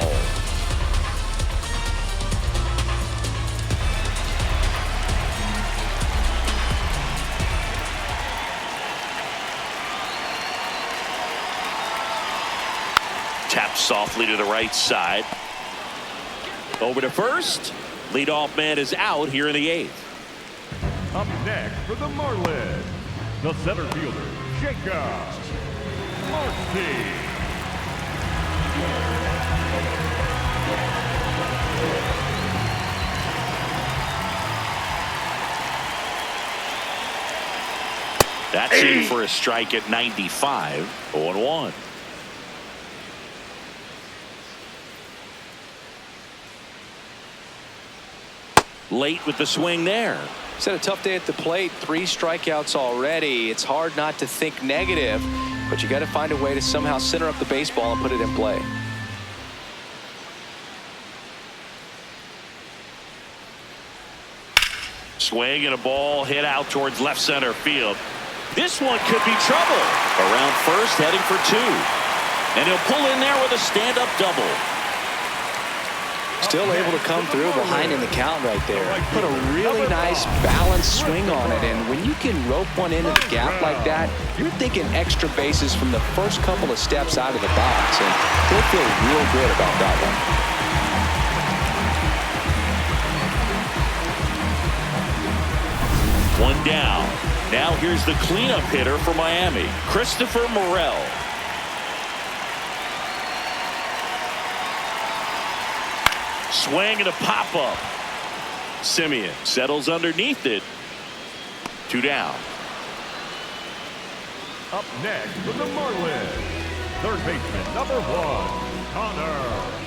Tapped softly to the right side. Over to first. Leadoff man is out here in the 8th. Up next for the Marlins, the center fielder, Jacob. That's in for a strike at 95. 0-1. Late with the swing there. He's had a tough day at the plate. 3 strikeouts already. It's hard not to think negative, but you got to find a way to somehow center up the baseball and put it in play. Swing and a ball hit out towards left center field. This one could be trouble. Around first, heading for 2. And he'll pull in there with a stand-up double. Still able to come through behind in the count right there. Put a really nice balanced swing on it, and when you can rope one into the gap like that, you're thinking extra bases from the first couple of steps out of the box, and he'll feel real good about that one. One down. Now here's the cleanup hitter for Miami, Christopher Morel. Swing and a pop-up. Simeon settles underneath it. 2 down. Up next for the Marlins, third baseman, number 1, Connor.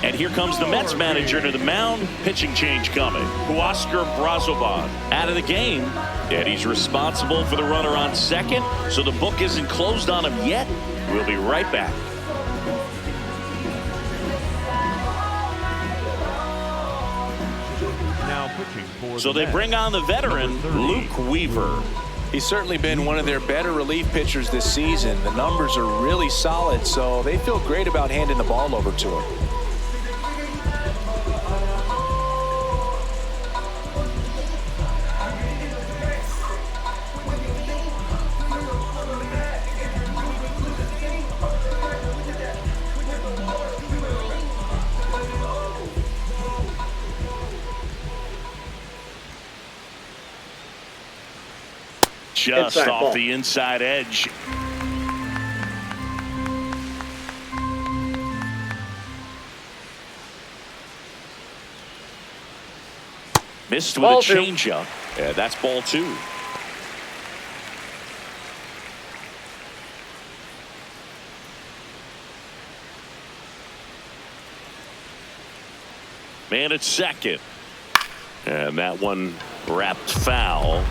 And here comes the Mets manager to the mound. Pitching change coming. Huascar Brazoban out of the game. And he's responsible for the runner on second. So the book isn't closed on him yet. We'll be right back. So they bring on the veteran, Luke Weaver. He's certainly been one of their better relief pitchers this season. The numbers are really solid, so they feel great about handing the ball over to him. Just off the inside edge. Missed with a changeup. Yeah, that's ball 2. Man at second. And that one wrapped foul.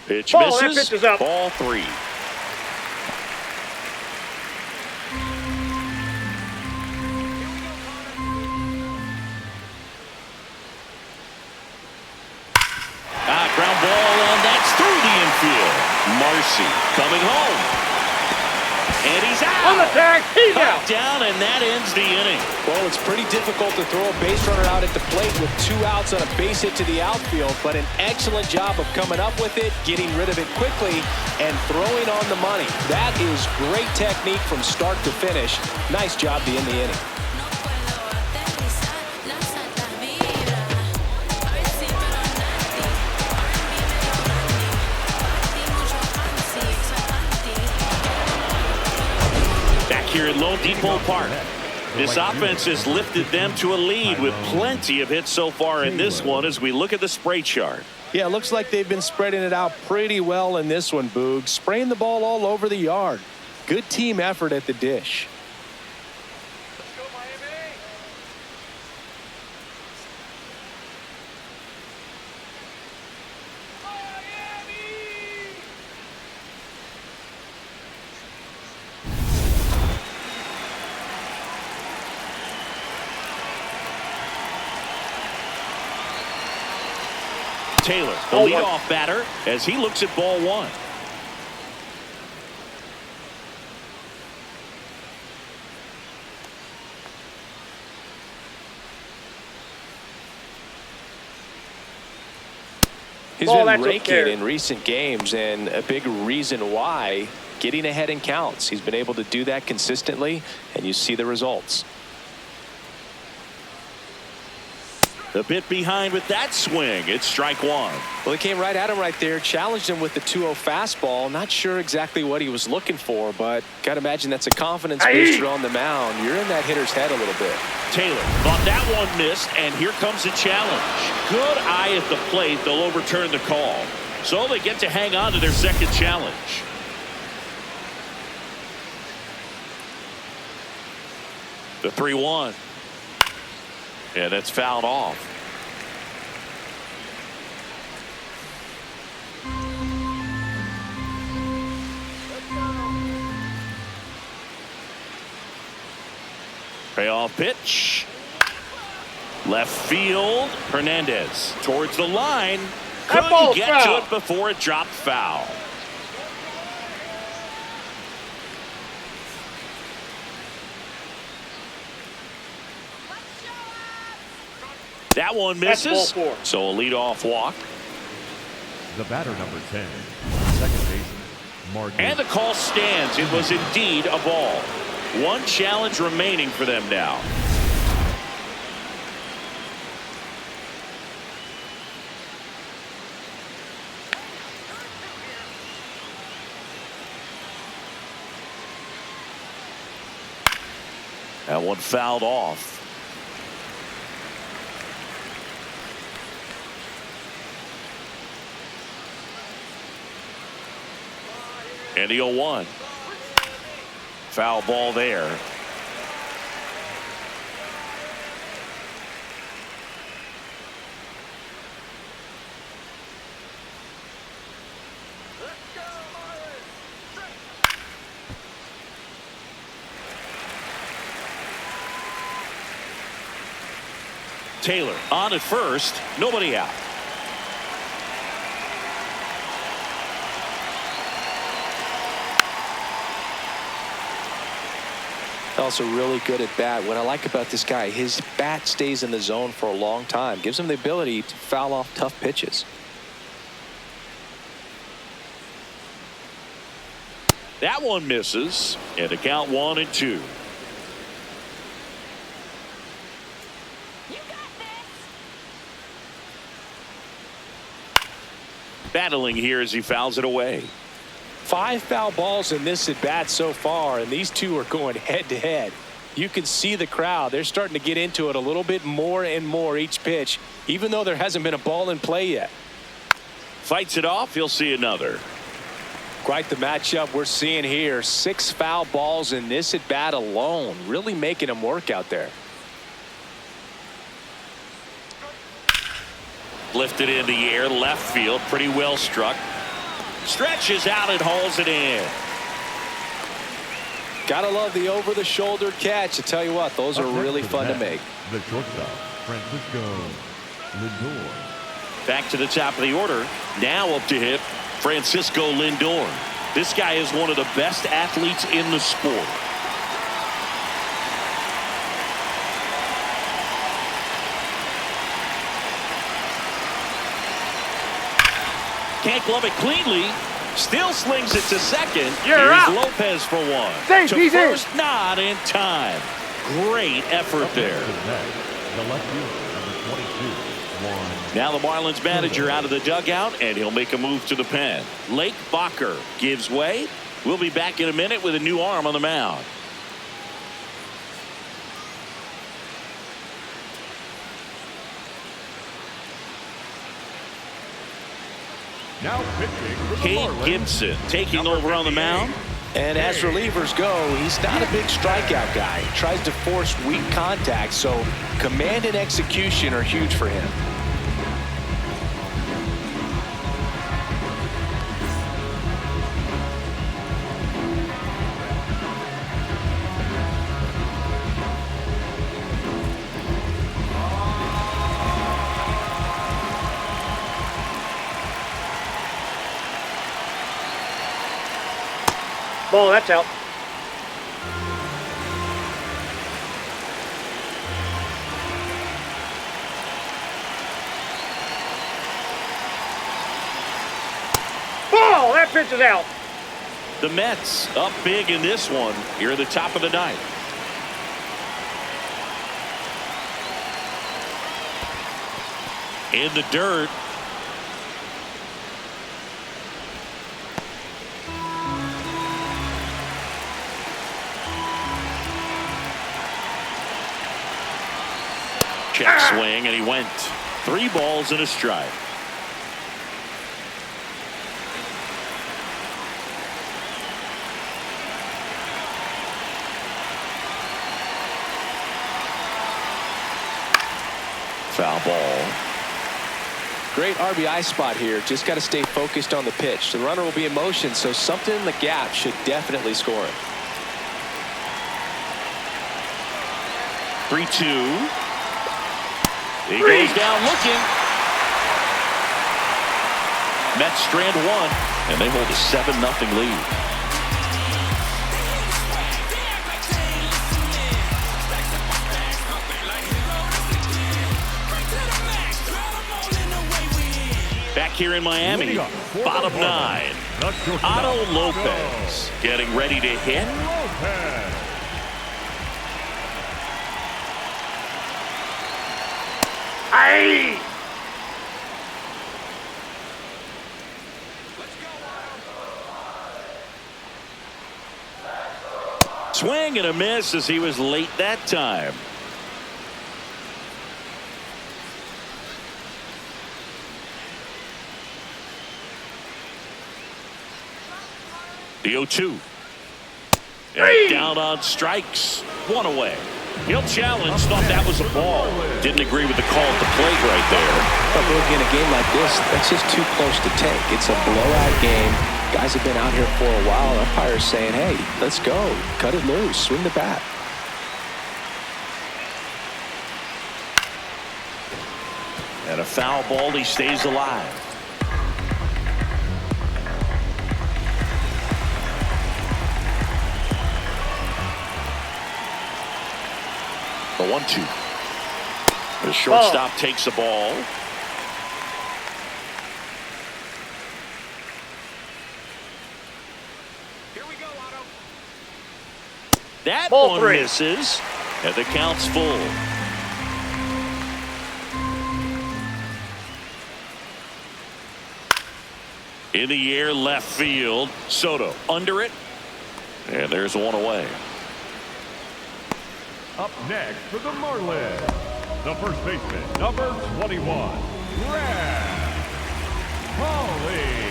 Pitch misses. That pitch is up. Ball 3. Ground ball, and that's through the infield. Marcy coming home. And he's out. On the tag, he's out. Down, and that ends the inning. Well, it's pretty difficult to throw a base runner out at the plate with 2 outs on a base hit to the outfield, but an excellent job of coming up with it, getting rid of it quickly, and throwing on the money. That is great technique from start to finish. Nice job to end the inning. Here at Lone Depot Park, this offense has lifted them to a lead with plenty of hits so far in this one as we look at the spray chart. Yeah, it looks like they've been spreading it out pretty well in this one, Boog. Spraying the ball all over the yard. Good team effort at the dish. Taylor, the leadoff batter, as he looks at ball one. He's been raking in recent games, and a big reason why, getting ahead in counts. He's been able to do that consistently, and you see the results. A bit behind with that swing. It's strike one. Well, he came right at him right there, challenged him with the 2-0 fastball. Not sure exactly what he was looking for, but got to imagine that's a confidence booster on the mound. You're in that hitter's head a little bit. Taylor thought that one missed, and here comes a challenge. Good eye at the plate. They'll overturn the call. So they get to hang on to their second challenge. The 3-1. And it's fouled off. Payoff pitch. Left field. Hernandez towards the line. Couldn't get to it before it dropped foul. That one misses. So a leadoff walk. The batter, number 10, second baseman, Marlins. And the call stands. It was indeed a ball. One challenge remaining for them now. That one fouled off. And the 0-1. Foul ball there. Taylor on at first, nobody out. Also really good at bat. What I like about this guy, his bat stays in the zone for a long time. Gives him the ability to foul off tough pitches. That one misses. And to count 1-2. Battling here as he fouls it away. 5 foul balls in this at bat so far, and these two are going head to head. You can see the crowd. They're starting to get into it a little bit more and more each pitch, even though there hasn't been a ball in play yet. Fights it off. He'll see another. Quite the matchup we're seeing here. 6 foul balls in this at bat alone, really making him work out there. Lifted in the air, left field, pretty well struck. Stretches out and hauls it in. Gotta love the over-the-shoulder catch. I tell you what, those are really fun to make. The shortstop, Francisco Lindor. Back to the top of the order. Now up to hit Francisco Lindor. This guy is one of the best athletes in the sport. Can't glove it cleanly. Still slings it to second. You're Here's out. Lopez for one. Safe, to he's in. first, not in time. Great effort there. The left fielder, number 22, Now the Marlins manager out of the dugout, and he'll make a move to the pen. Lake Bacher gives way. We'll be back in a minute with a new arm on the mound. Now pitching for the Kate Marlins, Gibson taking over on the mound. And as relievers go, he's not a big strikeout guy. He tries to force weak contact, so command and execution are huge for him. Ball, that's out. Ball, that pitch is out. The Mets up big in this one here at the top of the ninth. In the dirt. Check swing, and he went 3 balls and a strike. Foul ball. Great RBI spot here. Just got to stay focused on the pitch. The runner will be in motion, so something in the gap should definitely score it. 3-2. He goes down looking. Mets strand 1, and they hold a 7-0 lead. Back here in Miami, bottom 9. Otto Lopez getting ready to hit. Aye. Swing and a miss as he was late that time. The 0-2. And down on strikes. 1 away. He'll challenge. Thought that was a ball. Didn't agree with the call at the plate right there. But in a game like this, that's just too close to take. It's a blowout game. Guys have been out here for a while. Umpire's saying, hey, let's go. Cut it loose. Swing the bat. And a foul ball. He stays alive. The 1-2. The shortstop takes the ball. Here we go, Otto. That Ball one 3. misses, and the count's full. In the air, left field. Soto under it, and there's 1 away. Up next for the Marlins, the first baseman, number 21, Brad Holly.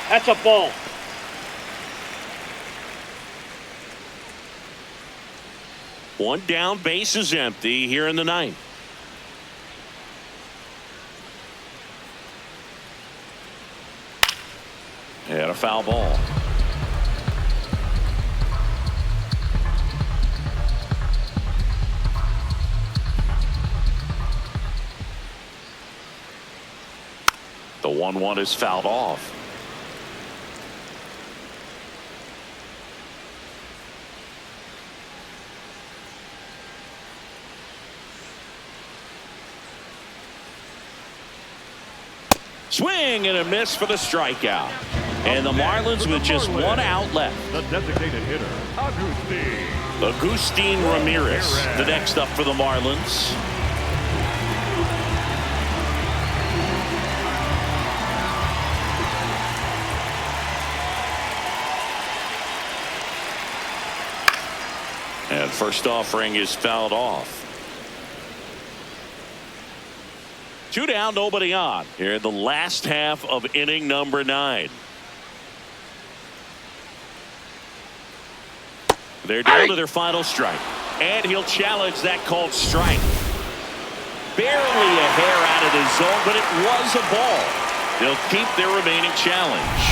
That's a ball. One down, base is empty here in the 9th. And a foul ball. The 1-1 is fouled off. Swing and a miss for the strikeout. And the Marlins with just 1 out left. The designated hitter, Agustin Ramirez, the next up for the Marlins. And first offering is fouled off. 2 down, nobody on here in the last half of inning number 9. They're down to their final strike, and he'll challenge that called strike. Barely a hair out of the zone, but it was a ball. They'll keep their remaining challenge.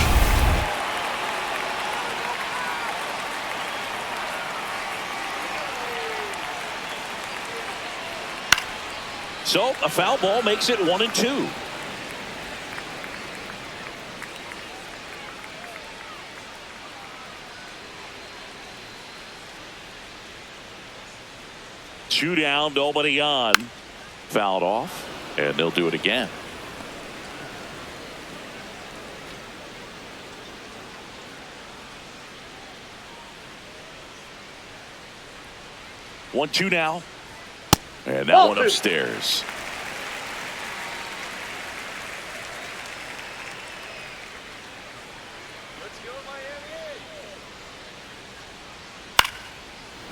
So a foul ball makes it 1-2. Two down, nobody on. Fouled off, and they'll do it again. One, two now. And that Ball one two. upstairs.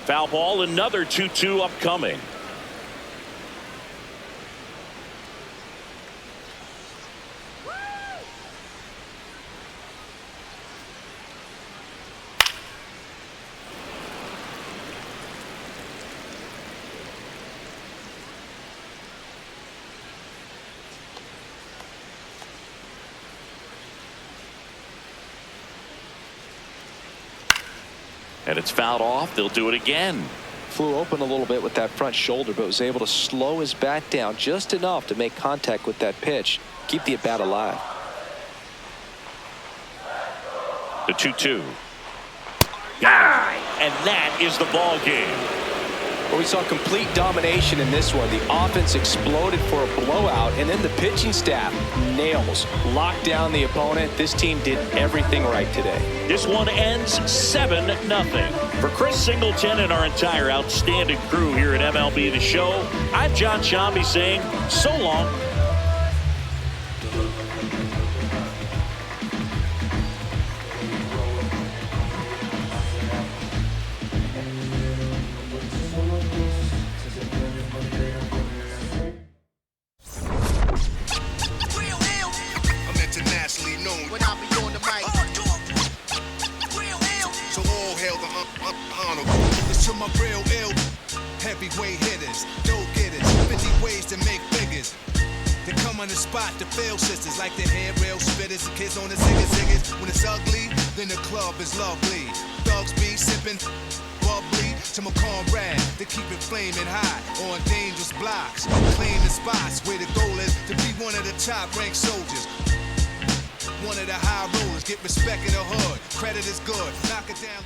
Foul ball, another 2-2 upcoming. And it's fouled off. They'll do it again. Flew open a little bit with that front shoulder, but was able to slow his bat down just enough to make contact with that pitch. Keep the at-bat alive. The 2-2. And that is the ball game. Well, we saw complete domination in this one. The offense exploded for a blowout, and then the pitching staff nails, locked down the opponent. This team did everything right today. This one ends 7-0. For Chris Singleton and our entire outstanding crew here at MLB The Show, I'm John Shambi saying so long. To my real ill heavyweight hitters, go-getters, 50 ways to make figures. They come on the spot to fail sisters like the handrail spitters, kids on the ziggers. When it's ugly, then the club is lovely. Thugs be sipping bubbly to my comrade. They keep it flaming hot on dangerous blocks, claiming spots where the goal is to be one of the top-ranked soldiers. One of the high rollers, get respect in the hood. Credit is good, knock it down.